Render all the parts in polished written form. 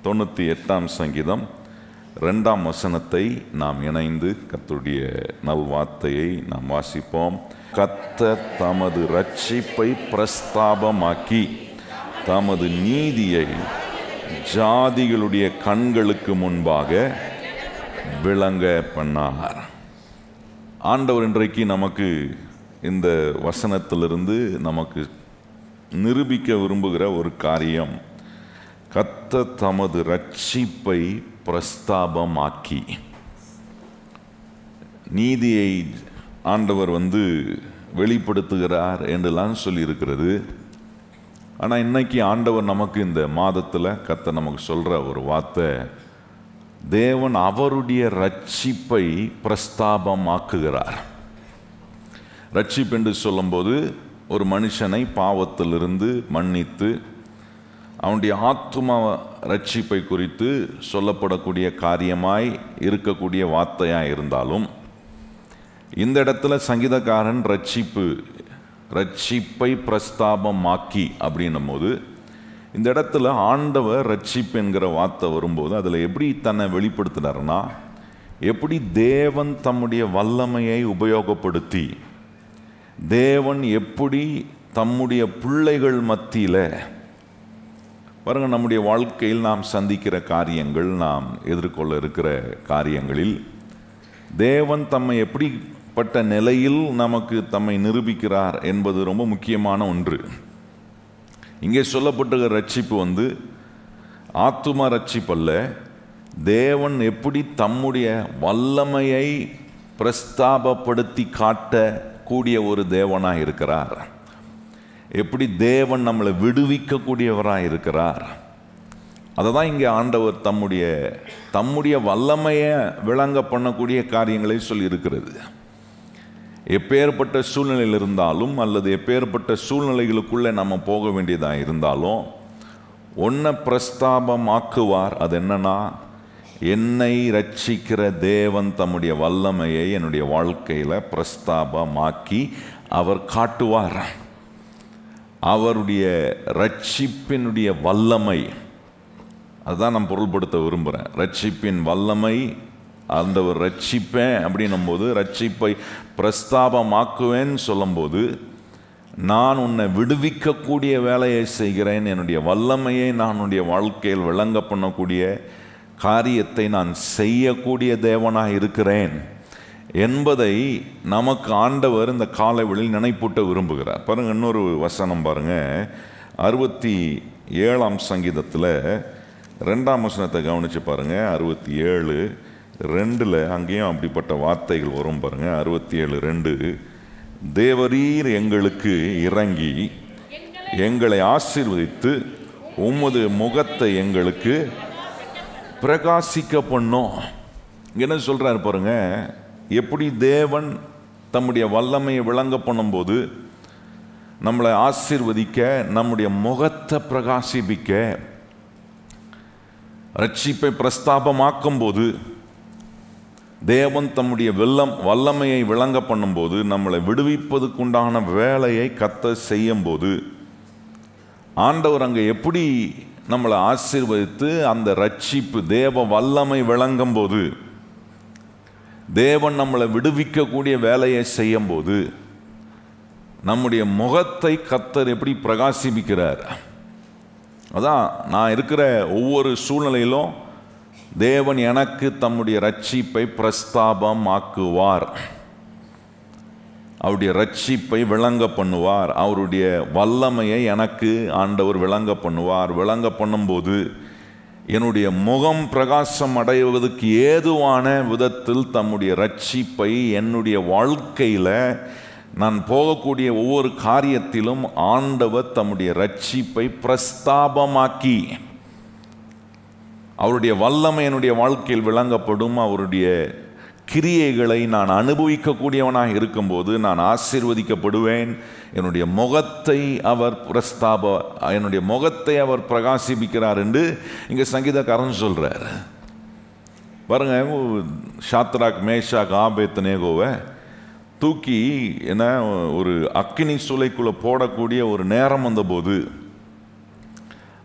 98ஆம் சங்கீதம் 2ஆம் வசனத்தை நாம் இணைந்து கர்த்தருடைய நல்வார்த்தையை நாம் வாசிப்போம். கர்த்தர் தமது இரட்சிப்பை பிரஸ்தாபமாக்கி தமது நீதியை ஜாதிகளுடைய கண்களுக்கு முன்பாக விளங்க பண்ணார். ஆண்டவர் இன்றைக்கு நமக்கு இந்த வசனத்திலிருந்து நமக்கு நிரூபிக்க விரும்புகிற ஒரு காரியம், கர்த்தர் தமது இரட்சிப்பை பிரஸ்தாபமாக்கி. நீதியை ஆண்டவர் வெளிப்படுத்துகிறார் என்றெல்லாம் சொல்லியிருக்கிறது. ஆனால் இன்னைக்கு ஆண்டவர் நமக்கு இந்த மாதத்தில் கர்த்தர் நமக்கு சொல்கிற ஒரு வார்த்தை, தேவன் அவருடைய இரட்சிப்பை பிரஸ்தாபமாக்குகிறார். இரட்சிப்பு என்று சொல்லும்போது ஒரு மனுஷனை பாவத்திலிருந்து மன்னித்து அவனுடைய ஆத்தும இரட்சிப்பை குறித்து சொல்லப்படக்கூடிய காரியமாய் இருக்கக்கூடிய வார்த்தையாக இருந்தாலும், இந்த இடத்துல சங்கீதக்காரன் இரட்சிப்பை பிரஸ்தாபமாக்கி அப்படின்னும் போது, இந்த இடத்துல ஆண்டவர் இரட்சிப்பு என்கிற வார்த்தை வரும்போது அதில் எப்படி தன்னை வெளிப்படுத்தினார்னா, எப்படி தேவன் தம்முடைய வல்லமையை உபயோகப்படுத்தி, தேவன் எப்படி தம்முடைய பிள்ளைகள் மத்தியில் பாருங்க, நம்முடைய வாழ்க்கையில் நாம் சந்திக்கிற காரியங்கள், நாம் எதிர்கொள்ள இருக்கிற காரியங்களில் தேவன் தம்மை எப்படிப்பட்ட நிலையில் நமக்கு தம்மை நிரூபிக்கிறார் என்பது ரொம்ப முக்கியமான ஒன்று. இங்கே சொல்லப்பட்ட ரட்சிப்பு ஆத்தும ரட்சிப்பு அல்ல. தேவன் எப்படி தம்முடைய வல்லமையை பிரஸ்தாபப்படுத்தி காட்டக்கூடிய ஒரு தேவனாக இருக்கிறார், எப்படி தேவன் நம்மளை விடுவிக்கக்கூடியவராக இருக்கிறார், அதை தான் இங்கே ஆண்டவர் தம்முடைய வல்லமையை விளங்க பண்ணக்கூடிய காரியங்களை சொல்லியிருக்கிறது. எப்பேற்பட்ட சூழ்நிலையில் இருந்தாலும் அல்லது எப்பேற்பட்ட சூழ்நிலைகளுக்குள்ளே நம்ம போக வேண்டியதாக இருந்தாலும் ஒன்றை பிரஸ்தாபமாக்குவார். அது என்னன்னா, என்னை ரட்சிக்கிற தேவன் தம்முடைய வல்லமையை என்னுடைய வாழ்க்கையில் பிரஸ்தாபமாக்கி அவர் காட்டுவார். அவருடைய ரட்சிப்பினுடைய வல்லமை, அதுதான் நான் பொருள்படுத்த விரும்புகிறேன். ரட்சிப்பின் வல்லமை, அந்த ஒரு ரட்சிப்பேன் அப்படின்னும் போது, ரட்சிப்பை பிரஸ்தாபமாக்குவேன்னு சொல்லும்போது, நான் உன்னை விடுவிக்கக்கூடிய வேலையை செய்கிறேன், என்னுடைய வல்லமையை நான் உன்னுடைய வாழ்க்கையில் விளங்க பண்ணக்கூடிய காரியத்தை நான் செய்யக்கூடிய தேவனாக இருக்கிறேன் என்பதை நமக்கு ஆண்டவர் இந்த காலை வேளையில் நினைப்பூட்ட விரும்புகிறார். பாருங்கள், இன்னொரு வசனம் பாருங்கள். 67ஆம் சங்கீதத்தில் 2ஆம் வசனத்தை கவனித்து பாருங்கள். 67:2 அங்கேயும் அப்படிப்பட்ட வார்த்தைகள் வரும் பாருங்கள். 67:2, தேவரீர் எங்களுக்கு இறங்கி எங்களை ஆசீர்வதித்து உமது முகத்தை எங்களுக்கு பிரகாசிக்க பண்ணோம். என்ன சொல்கிறாரு பாருங்க, எப்படி தேவன் தம்முடைய வல்லமையை விளங்க பண்ணும்போது நம்மளை ஆசீர்வதிக்க, நம்முடைய முகத்தை பிரகாசிப்பிக்க, ரட்சிப்பை பிரஸ்தாபமாக்கும் போது, தேவன் தம்முடைய வல்லமையை விளங்க பண்ணும்போது, நம்மளை விடுவிப்பதுக்குண்டான வேலையை கர்த்தர் செய்யும் போது, ஆண்டவர் அங்கே எப்படி நம்மளை ஆசீர்வதித்து அந்த ரட்சிப்பு தேவ வல்லமை விளங்கும் போது, தேவன் நம்மளை விடுவிக்கக்கூடிய வேலையை செய்யும் போது, நம்முடைய முகத்தை கர்த்தர் எப்படி பிரகாசிப்பிக்கிறார். அதான் நான் இருக்கிற ஒவ்வொரு சூழ்நிலையிலும் தேவன் எனக்கு தம்முடைய ரட்சிப்பை பிரஸ்தாபமாக்குவார், அவருடைய ரட்சிப்பை விளங்க பண்ணுவார், அவருடைய வல்லமையை எனக்கு ஆண்டவர் விளங்க பண்ணுவார். விளங்க பண்ணும்போது என்னுடைய முகம் பிரகாசம் அடைவதற்கு ஏதுவான விதத்தில் தம்முடைய ரட்சிப்பை என்னுடைய வாழ்க்கையில் நான் போகக்கூடிய ஒவ்வொரு காரியத்திலும் ஆண்டவர் தம்முடைய ரட்சிப்பை பிரஸ்தாபமாக்கி, அவருடைய வல்லமை என்னுடைய வாழ்க்கையில் விளங்கப்படும். அவருடைய கிரியைகளை நான் அனுபவிக்கக்கூடியவனாக இருக்கும்போது நான் ஆசீர்வதிக்கப்படுவேன். என்னுடைய முகத்தை அவர் பிரகாசிப்பிக்கிறார் என்று இங்கே சங்கீதக்காரன் சொல்கிறார். பாருங்க, ஷாத்ராக், மேஷாக், ஆபேத்நேகோவை தூக்கி ஒரு அக்கினி சூளைக்குள்ளே போடக்கூடிய ஒரு நேரம் வந்தபோது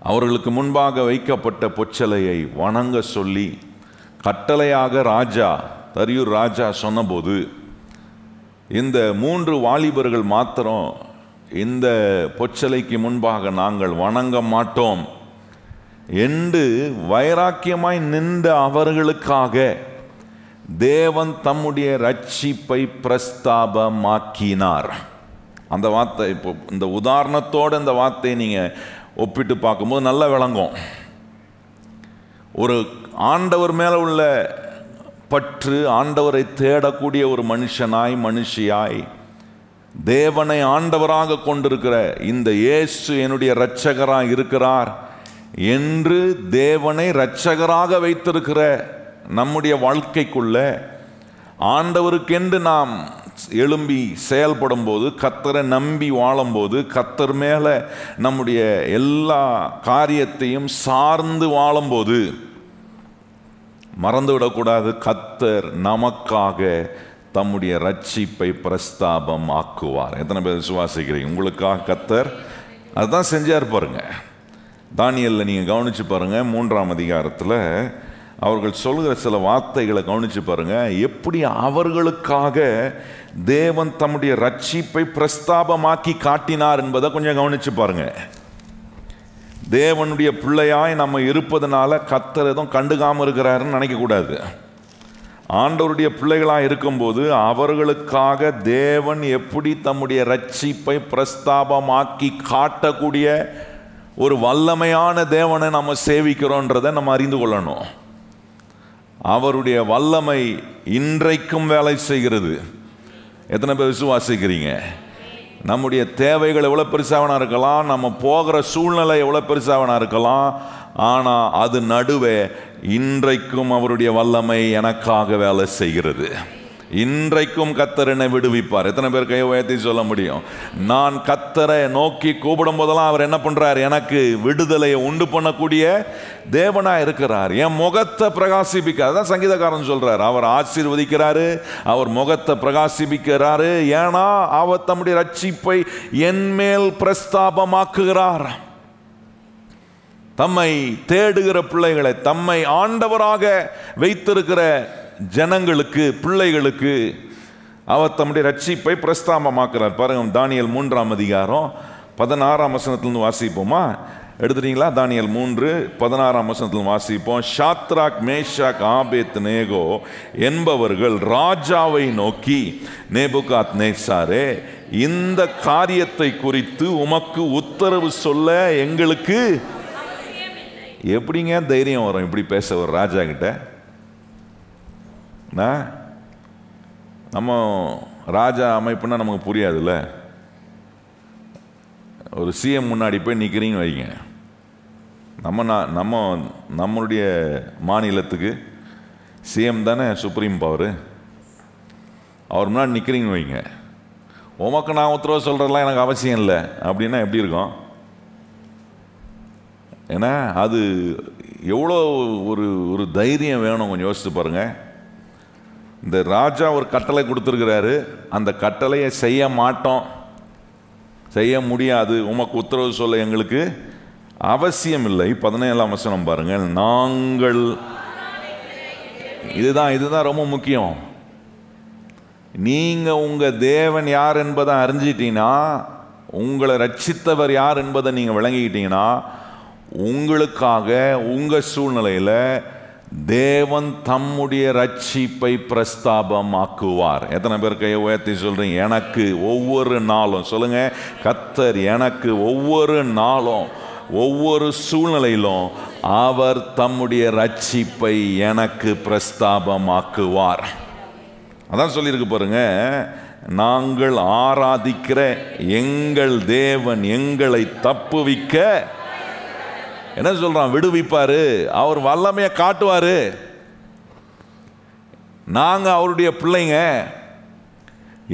அவர்களுக்கு முன்பாக வைக்கப்பட்ட பொச்சலையை வணங்க சொல்லி கட்டளையாக தரியூர் ராஜா சொன்னபோது இந்த 3 வாலிபர்கள் மாத்திரம் இந்த பொச்சலைக்கு முன்பாக நாங்கள் வணங்க மாட்டோம் என்று வைராக்கியமாய் நின்ற அவர்களுக்காக தேவன் தம்முடைய ரட்சிப்பை பிரஸ்தாபமாக்கினார். அந்த வார்த்தை இப்போ இந்த உதாரணத்தோடு இந்த வார்த்தையை நீங்கள் ஒப்பிட்டு பார்க்கும்போது நல்லா விளங்கும். ஒரு ஆண்டவர் மேலே உள்ள பற்று, ஆண்டவரை தேடக்கூடிய ஒரு மனுஷியாய் தேவனை ஆண்டவராக கொண்டிருக்கிற இந்த இயேசு என்னுடைய இரட்சகராக இருக்கிறார் என்று தேவனை இரட்சகராக வைத்திருக்கிற நம்முடைய வாழ்க்கைக்குள்ள ஆண்டவருக்கென்று நாம் எழும்பி செயல்படும் போது, கர்த்தரை நம்பி வாழும்போது, கர்த்தர் மேலே நம்முடைய எல்லா காரியத்தையும் சார்ந்து வாழும்போது மறந்துவிடக்கூடாது, கர்த்தர் நமக்காக தம்முடைய ரட்சிப்பை பிரஸ்தாபம் ஆக்குவார். எத்தனை பேர் விசுவாசிக்கிறீங்க? உங்களுக்காக கர்த்தர் அதுதான் செஞ்சார். பாருங்க, தானியேலில் நீங்கள் கவனித்து பாருங்கள், 3ஆம் அதிகாரத்தில் அவர்கள் சொல்கிற சில வார்த்தைகளை கவனித்து பாருங்கள். எப்படி அவர்களுக்காக தேவன் தம்முடைய ரட்சிப்பை பிரஸ்தாபமாக்கி காட்டினார் என்பதை கொஞ்சம் கவனித்து பாருங்கள். தேவனுடைய பிள்ளையாய் நம்ம இருப்பதனால கர்த்தர் எதுவும் கண்டுக்காமல் இருக்கிறாருன்னு நினைக்கக்கூடாது. ஆண்டவருடைய பிள்ளைகளாக இருக்கும்போது அவர்களுக்காக தேவன் எப்படி தம்முடைய ரட்சிப்பை பிரஸ்தாபமாக்கி காட்டக்கூடிய ஒரு வல்லமையான தேவனை நம்ம சேவிக்கிறோன்றதை நம்ம அறிந்து கொள்ளணும். அவருடைய வல்லமை இன்றைக்கும் வேலை செய்கிறது. எத்தனை பேர் விசுவாசிக்கிறீங்க? நம்முடைய தேவைகள் எவ்வளோ பெருசாவனா இருக்கலாம், நம்ம போகிற சூழ்நிலை எவ்வளோ பெருசாவனா இருக்கலாம், ஆனால் அது நடுவே இன்றைக்கும் அவருடைய வல்லமை எனக்காக வேலை செய்கிறது. இன்றைக்கும் கர்த்தர் என்னை விடுவிப்பார். எத்தனை பேர் கை உயர்த்தி சொல்ல முடியும்? நான் கர்த்தரை நோக்கி கூப்பிடும் போதெல்லாம் அவர் என்ன பண்றார்? எனக்கு விடுதலையை உண்டு பண்ணக்கூடிய தேவனா இருக்கிறார். என் முகத்தை பிரகாசிப்பிக்க, அதான் சங்கீதக்காரன் சொல்றார், அவர் ஆசீர்வதிக்கிறாரு, அவர் முகத்தை பிரகாசிப்பிக்கிறாரு. ஏன்னா அவர் தம்முடைய ரட்சிப்பை என் மேல் பிரஸ்தாபமாக்குகிறார். தம்மை தேடுகிற பிள்ளைகளை, தம்மை ஆண்டவராக வைத்திருக்கிற ஜனங்களுக்கு, பிள்ளைகளுக்கு அவர் தம்முடைய ரட்சிப்பை பிரஸ்தாபமாக்குறார். பாருங்க, தானியேல் 3ஆம் அதிகாரம் 16ஆம் வசனத்திலிருந்து வாசிப்போமா? எடுத்துட்டீங்களா? தானியேல் 3:16ஆம் வசனத்திலிருந்து வாசிப்போம். ஷாத்ராக், மேஷாக், ஆபேத்நேகோ என்பவர்கள் ராஜாவை நோக்கி, நேபுகாத்நேச்சாரே, இந்த காரியத்தை குறித்து உமக்கு உத்தரவு சொல்ல எங்களுக்கு எப்படிங்க தைரியம் வரும்? இப்படி பேச ஒரு ராஜா கிட்ட? நம்ம ராஜா அமைப்புன்னா நமக்கு புரியாதுல்ல. ஒரு சிஎம் முன்னாடி போய் நிற்கிறீங்கன்னு வைங்க, நம்மளுடைய மாநிலத்துக்கு சிஎம் தானே சுப்ரீம் பவர். அவர் முன்னாடி நிற்கிறீங்கன்னு வைங்க, உமக்கு நான் உத்தரவு சொல்கிறதெல்லாம் எனக்கு அவசியம் இல்லை அப்படின்னா எப்படி இருக்கும்? ஏன்னா அது எவ்வளோ ஒரு தைரியம் வேணும், கொஞ்சம் யோசித்து பாருங்கள். இந்த ராஜா ஒரு கட்டளை கொடுத்துருக்கிறாரு, அந்த கட்டளையை செய்ய மாட்டோம், செய்ய முடியாது, உமக்கு உத்தரவு சொல்ல எங்களுக்கு அவசியம் இல்லை. 17ஆம் வசனம் பாருங்கள். நாங்கள், இதுதான் ரொம்ப முக்கியம். நீங்கள் உங்கள் தேவன் யார் என்பதை அறிஞ்சிட்டீங்கன்னா, உங்களை ரட்சித்தவர் யார் என்பதை நீங்கள் விளங்கிக்கிட்டீங்கன்னா, உங்களுக்காக உங்கள் சூழ்நிலையில் தேவன் தம்முடைய ரட்சிப்பை பிரஸ்தாபமாக்குவார். எத்தனை பேர் கையை உயர்த்தி சொல்றீங்க? எனக்கு ஒவ்வொரு நாளும் சொல்லுங்க, கர்த்தர் எனக்கு ஒவ்வொரு நாளும் ஒவ்வொரு சூழ்நிலையிலும் அவர் தம்முடைய ரட்சிப்பை எனக்கு பிரஸ்தாபமாக்குவார். அதான் சொல்லியிருக்கு பாருங்க, நாங்கள் ஆராதிக்கிற எங்கள் தேவன் எங்களை தப்புவிக்க என்ன சொல்றான்? விடுவிப்பாரு, அவர் வல்லமையை காட்டுவாரு. நாங்க அவருடைய பிள்ளைங்க,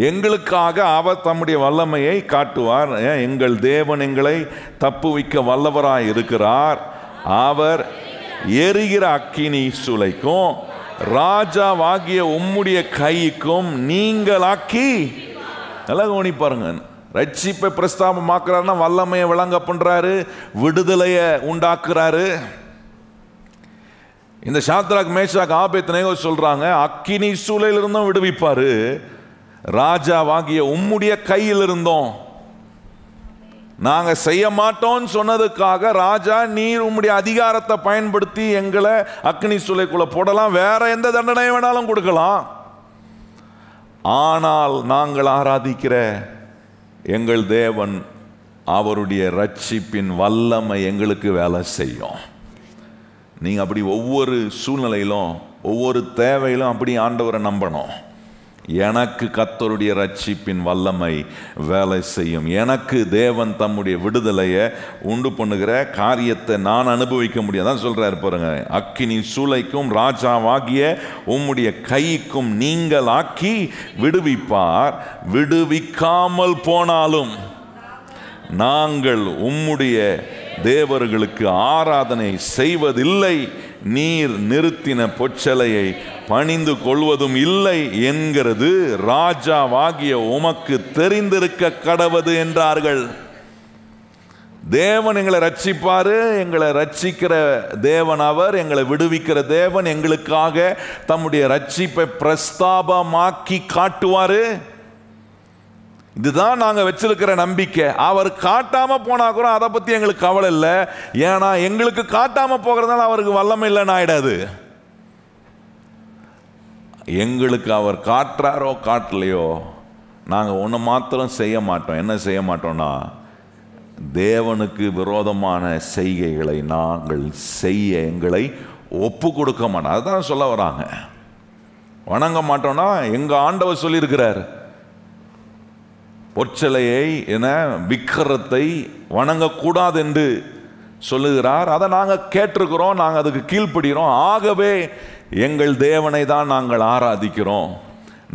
எங்களுக்காக அவர் தம்முடைய வல்லமையை காட்டுவார். எங்கள் தேவன் எங்களை தப்புவிக்க வல்லவராய் இருக்கிறார். அவர் எரிகிற அக்கினி சூளைக்கும் ராஜாவாகிய உம்முடைய கைக்கும் நீங்களாக்கி, நல்லா கவனி பாருங்க, ரட்சிப்பை பிரஸ்தாபமாக்குறாருன்னா வல்லமையை விளங்க பண்றாரு, விடுதலையை உண்டாக்குறாரு. இந்த சாத்ராக் மேஷாக் ஆபேத்நேகோ சொல்றாங்க, அக்கினி சூளையிலிருந்தும் விடுவிப்பாரு, ராஜாவாகிய உம்முடைய கையில் இருந்தோம். நாங்க செய்ய மாட்டோம்னு சொன்னதுக்காக ராஜா, நீர் உம்முடைய அதிகாரத்தை பயன்படுத்தி எங்களை அக்னி சூளைக்குள்ள போடலாம், வேற எந்த தண்டனை வேணாலும் கொடுக்கலாம். ஆனால் நாங்கள் ஆராதிக்கிற எங்கள் தேவன், அவருடைய ரட்சிப்பின் வல்லமை எங்களுக்கு வேலை செய்யும். நீங்க அப்படி ஒவ்வொரு சூழ்நிலையிலும் ஒவ்வொரு தேவையிலும் அப்படி ஆண்டவரை நம்பணும். எனக்கு கர்த்தருடைய ரட்சிப்பின் வல்லமை வேலை செய்யும், எனக்கு தேவன் தம்முடைய விடுதலையை உண்டு பண்ணுகிற காரியத்தை நான் அனுபவிக்க முடியும். தான் சொல்றாரு பாருங்க, அக்கினி சூளைக்கும் ராஜாவாகிய உம்முடைய கைக்கும் நீங்கள் ஆக்கி விடுவிப்பார், விடுவிக்காமல் போனாலும் நாங்கள் உம்முடைய தேவர்களுக்கு ஆராதனை செய்வதில்லை, நீர் நிறுத்தின பொச்சலையை பணிந்து கொள்வதும் இல்லை என்கிறது ராஜாவாகிய உமக்கு தெரிந்திருக்க கடவது என்றார்கள். தேவன் எங்களை ரட்சிப்பாரு, எங்களை ரட்சிக்கிற தேவன் அவர், எங்களை விடுவிக்கிற தேவன், எங்களுக்காக தம்முடைய ரட்சிப்பை பிரஸ்தாபமாக்கி காட்டுவாரு. இதுதான் நாங்க வச்சிருக்கிற நம்பிக்கை. அவர் காட்டாம போனா கூட அதை பத்தி எங்களுக்கு கவலை இல்லை, ஏன்னா எங்களுக்கு காட்டாம போகிறதுனால அவருக்கு வல்லமை இல்லைன்னு ஆயிடாது. எங்களுக்கு அவர் காட்டுறாரோ காட்டலையோ நாங்கள் ஒன்று மாத்திரம் செய்ய மாட்டோம். என்ன செய்ய மாட்டோம்னா, தேவனுக்கு விரோதமான செய்கைகளை நாங்கள் செய்ய எங்களை ஒப்பு கொடுக்க மாட்டோம். அதுதான் சொல்ல வராங்க. வணங்க மாட்டோம்னா எங்க ஆண்டவர் சொல்லியிருக்கிறார், பொற்சலையை என விக்கிரத்தை வணங்கக்கூடாது என்று சொல்லுகிறார். அதை நாங்கள் கேட்டிருக்கிறோம், நாங்கள் அதுக்கு கீழ்ப்படுகிறோம். ஆகவே எங்கள் தேவனை தான் நாங்கள் ஆராதிக்கிறோம்.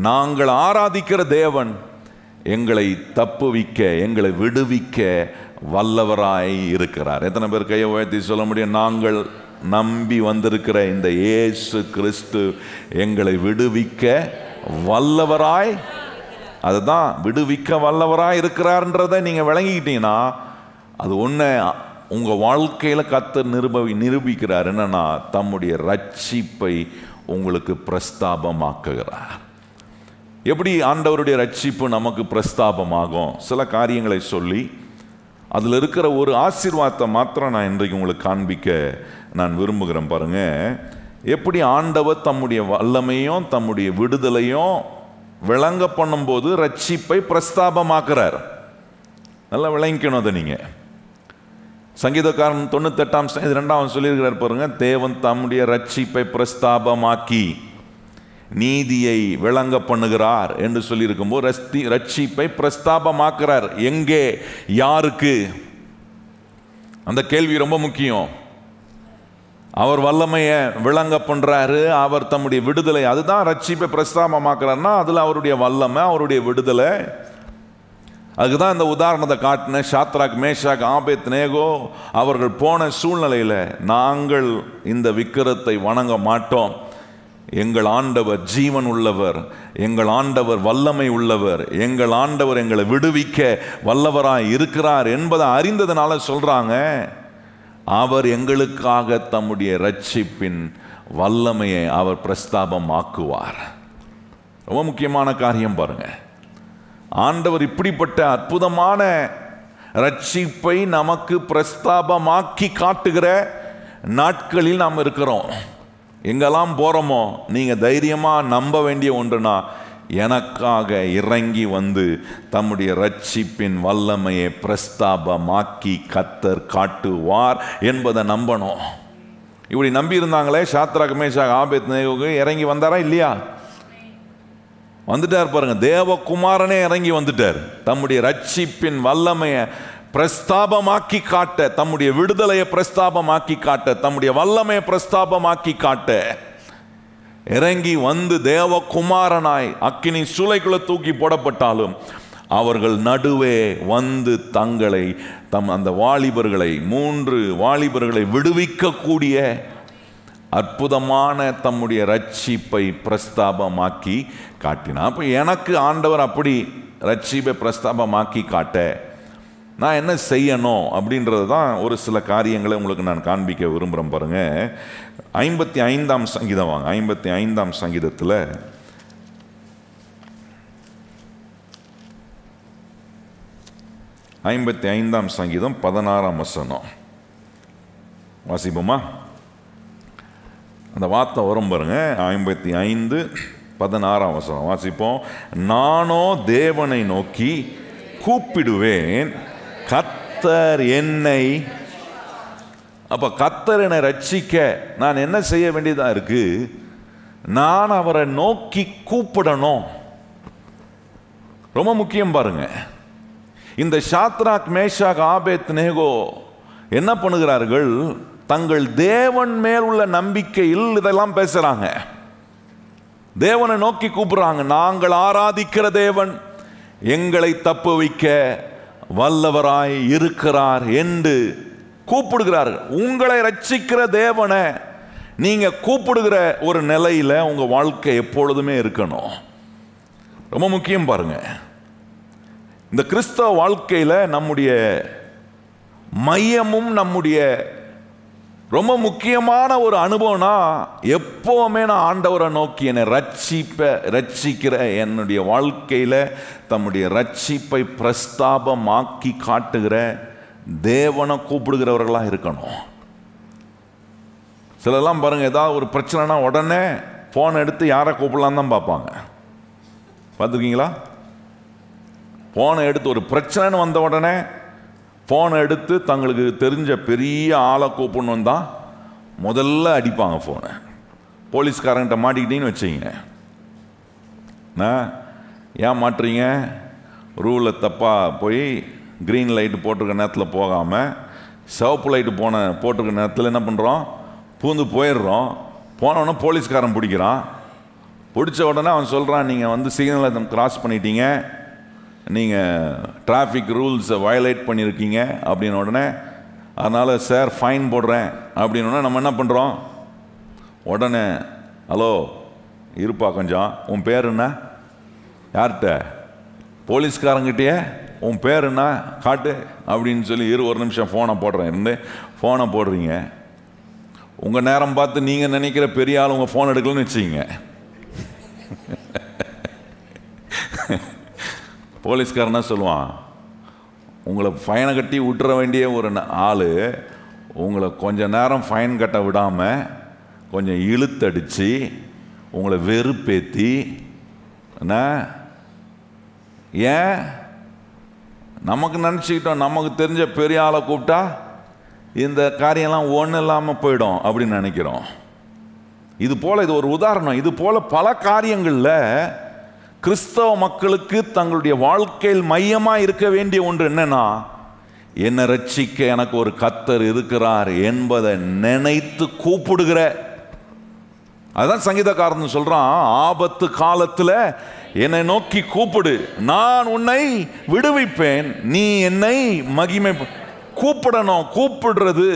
நாங்கள் ஆராதிக்கிற தேவன் எங்களை தப்புவிக்க, எங்களை விடுவிக்க வல்லவராய் இருக்கிறார். எத்தனை பேர் கையை உயர்த்தி சொல்ல முடியும், நாங்கள் நம்பி வந்திருக்கிற இந்த இயேசு கிறிஸ்து எங்களை விடுவிக்க வல்லவராய், அதுதான் விடுவிக்க வல்லவராய் இருக்கிறார்ன்றதை நீங்க விளங்கிக்கிட்டீங்கன்னா, அது ஒன்று உங்கள் வாழ்க்கையில் கர்த்தர் நிரூபிக்கிறார். என்னன்னா, தம்முடைய ரட்சிப்பை உங்களுக்கு பிரஸ்தாபமாக்குகிறார். எப்படி ஆண்டவருடைய ரட்சிப்பு நமக்கு பிரஸ்தாபமாகும்? சில காரியங்களை சொல்லி அதில் இருக்கிற ஒரு ஆசீர்வாதத்தை மாத்திரம் நான் இன்றைக்கு உங்களுக்கு காண்பிக்க நான் விரும்புகிறேன். பாருங்க, எப்படி ஆண்டவர் தம்முடைய வல்லமையும் தம்முடைய விடுதலையும் விளங்க பண்ணும்போது ரட்சிப்பை பிரஸ்தாபமாக்குறார். நல்லா விளங்கிக்கணும் அதை நீங்க. சங்கீதக்காரன் 98 சொல்லியிருக்கிறார் பாருங்க, தேவன் தம்முடைய ரட்சிப்பை பிரஸ்தாபமாக்கி நீதியை விளங்க பண்ணுகிறார் என்று சொல்லியிருக்கும்போது ரட்சிப்பை பிரஸ்தாபமாக்குறார். எங்கே, யாருக்கு? அந்த கேள்வி ரொம்ப முக்கியம். அவர் வல்லமையை விளங்க பண்றாரு, அவர் தம்முடைய விடுதலை, அதுதான் ரட்சிப்பை பிரஸ்தாபமாக்குறாருன்னா அதுல அவருடைய வல்லமை, அவருடைய விடுதலை. அதுக்குதான் இந்த உதாரணத்தை காட்டின. சாத்ராக் மேஷாக் ஆபேத்நேகோ அவர்கள் போன சூழ்நிலையில, நாங்கள் இந்த விக்கிரத்தை வணங்க மாட்டோம், எங்கள் ஆண்டவர் ஜீவன் உள்ளவர், எங்கள் ஆண்டவர் வல்லமை உள்ளவர், எங்கள் ஆண்டவர் எங்களை விடுவிக்க வல்லவராய் இருக்கிறார் என்பதை அறிந்ததுனால சொல்றாங்க, அவர் எங்களுக்காக தம்முடைய ரட்சிப்பின் வல்லமையை அவர் பிரஸ்தாபமாக்குவார். ரொம்ப முக்கியமான காரியம் பாருங்க. ஆண்டவர் இப்படிப்பட்ட அற்புதமான ரட்சிப்பை நமக்கு பிரஸ்தாபமாக்கி காட்டுகிற நாட்களில் நாம் இருக்கிறோம். எங்கெல்லாம் போறோமோ நீங்க தைரியமா நம்ப வேண்டிய ஒன்றுனா, எனக்காக இறங்கி வந்து தம்முடைய ரட்சிப்பின் வல்லமையை பிரஸ்தாபமாக்கி கர்த்தர் காட்டுவார் என்பதை நம்பணும். இப்படி நம்பி இருந்தாங்களே சாத்ராக் மேஷாக் ஆபேத்நேகோவுக்கு, இறங்கி வந்தாரா இல்லையா? வந்துட்டார் பாருங்க. தேவகுமாரனே இறங்கி வந்துட்டார். தம்முடைய ரட்சிப்பின் வல்லமையை பிரஸ்தாபமாக்கி காட்ட, தம்முடைய விடுதலையை பிரஸ்தாபமாக்கி காட்ட, தம்முடைய வல்லமையை பிரஸ்தாபமாக்கி காட்ட இறங்கி வந்து தேவகுமாரனாய் அக்கினி சூளைக்குள்ள தூக்கி போடப்பட்டாலும் அவர்கள் நடுவே வந்து தங்களை அந்த வாலிபர்களை 3 வாலிபர்களை விடுவிக்கக்கூடிய அற்புதமான தம்முடைய ரட்சிப்பை பிரஸ்தாபமாக்கி காட்டினார். அப்போ எனக்கு ஆண்டவர் அப்படி ரட்சிப்பை பிரஸ்தாபமாக்கி காட்ட நான் என்ன செய்யணும் அப்படின்றது தான் ஒரு சில காரியங்களை உங்களுக்கு நான் காண்பிக்க விரும்புகிறேன். பாருங்கள், 55ஆம் சங்கீதம் வாங்க. 55ஆம் சங்கீதத்தில் 55ஆம் சங்கீதம் 16ஆம் வசனம் வாசிப்போமா? அந்த வார்த்தை வரும் பாருங்க. 55:16 வசனம் வாசிப்போம். நானோ தேவனை நோக்கி கூப்பிடுவேன், கர்த்தர் என்னை. அப்ப கர்த்தர் என்னை ரட்சிக்க நான் என்ன செய்ய வேண்டியதா இருக்கு? நான் அவரை நோக்கி கூப்பிடணும். ரொம்ப முக்கியம் பாருங்க. இந்த சாத்ராக், மேஷாக், ஆபேத்நேகோ என்ன பண்ணுகிறார்கள்? தங்கள் தேவன் மேல் உள்ள நம்பிக்கையில் இதெல்லாம் பேசுறாங்க. தேவனை நோக்கி கூப்பிடுறாங்க. நாங்கள் ஆராதிக்கிற தேவன் எங்களை தப்புவிக்க வல்லவராய் இருக்கிறார் என்று கூப்பிடுகிறார்கள். உங்களை ரட்சிக்கிற தேவனை நீங்க கூப்பிடுகிற ஒரு நிலையில உங்க வாழ்க்கை எப்பொழுதுமே இருக்கணும். ரொம்ப முக்கியம் பாருங்க. இந்த கிறிஸ்தவ வாழ்க்கையில நம்முடைய மையமும் நம்முடைய ரொம்ப முக்கியமான ஒரு அனுபவம்னா, எப்போவுமே நான் ஆண்டவரை நோக்கி என்னை ரட்சிக்கிற என்னுடைய வாழ்க்கையில தம்முடைய ரட்சிப்பை பிரஸ்தாபமாக்கி காட்டுகிற தேவனை கூப்பிடுகிறவர்களாக இருக்கணும். சிலெல்லாம் பாருங்க, ஏதாவது ஒரு பிரச்சனைனா உடனே போன் எடுத்து யாரை கூப்பிடலாம் தான் பார்ப்பாங்க. பார்த்துருக்கீங்களா? போனை எடுத்து ஒரு பிரச்சனைன்னு வந்த உடனே போனை எடுத்து தங்களுக்கு தெரிஞ்ச பெரிய ஆளை கூப்பிடணும் தான் முதல்ல அடிப்பாங்க ஃபோனை. போலீஸ்காரங்கிட்ட மாட்டிக்கிட்டீங்கன்னு வச்சுங்க, ஏன் மாட்டுறீங்க? ரூலை தப்பாக போய் க்ரீன் லைட்டு போட்டிருக்க நேரத்தில் போகாமல் சிவப்பு லைட்டு போட்டிருக்க நேரத்தில் என்ன பண்ணுறோம்? பூந்து போயிடுறோம். போனவுடனே போலீஸ்காரன் பிடிக்கிறான். பிடிச்ச உடனே அவன் சொல்கிறான், நீங்கள் வந்து சிக்னலை கிராஸ் பண்ணிட்டீங்க, நீங்கள் டிராஃபிக் ரூல்ஸை வயலேட் பண்ணியிருக்கீங்க அப்படின்ன உடனே, அதனால் சார் ஃபைன் போடுறேன் அப்படின்னோடனே நம்ம என்ன பண்ணுறோம்? உடனே ஹலோ இருப்பா கொஞ்சம், உன் பேர் என்ன? யார்கிட்ட? போலீஸ்காரங்கிட்டே உன் பேர் என்ன காட்டு அப்படின்னு சொல்லி ஒரு நிமிஷம் ஃபோனை போடுறேன் இருந்து ஃபோனை போடுறீங்க. உங்கள் நேரம் பார்த்து நீங்கள் நினைக்கிற பெரிய ஆள் உங்கள் ஃபோன் எடுக்கலன்னு வச்சுக்கிங்க, போலீஸ்காரனா சொல்லுவான், உங்களை ஃபைனை கட்டி விட்டுற வேண்டிய ஒரு ஆள் உங்களை கொஞ்ச நேரம் ஃபைன் கட்ட விடாமல் கொஞ்சம் இழுத்தடிச்சு உங்களை வெறுப்பேற்றி, ஏன் நமக்கு நினச்சிக்கிட்டோம் நமக்கு தெரிஞ்ச பெரிய ஆளை கூப்பிட்டா இந்த காரியம்லாம் ஒன்றும் இல்லாமல் போயிடும் அப்படின்னு நினைக்கிறோம். இது போல் இது ஒரு உதாரணம். இது போல் பல காரியங்களில் கிறிஸ்தவ மக்களுக்கு தங்களுடைய வாழ்க்கையில் மையமாக இருக்க வேண்டிய ஒன்று என்னன்னா, என்னை ரட்சிக்க எனக்கு ஒரு கர்த்தர் இருக்கிறார் என்பதை நினைத்து கூப்பிடுகிற. அதுதான் சங்கீதக்காரன் சொல்றான், ஆபத்து காலத்தில் என்னை நோக்கி கூப்பிடு, நான் உன்னை விடுவிப்பேன், நீ என்னை மகிமை. கூப்பிடணும். கூப்பிடுறது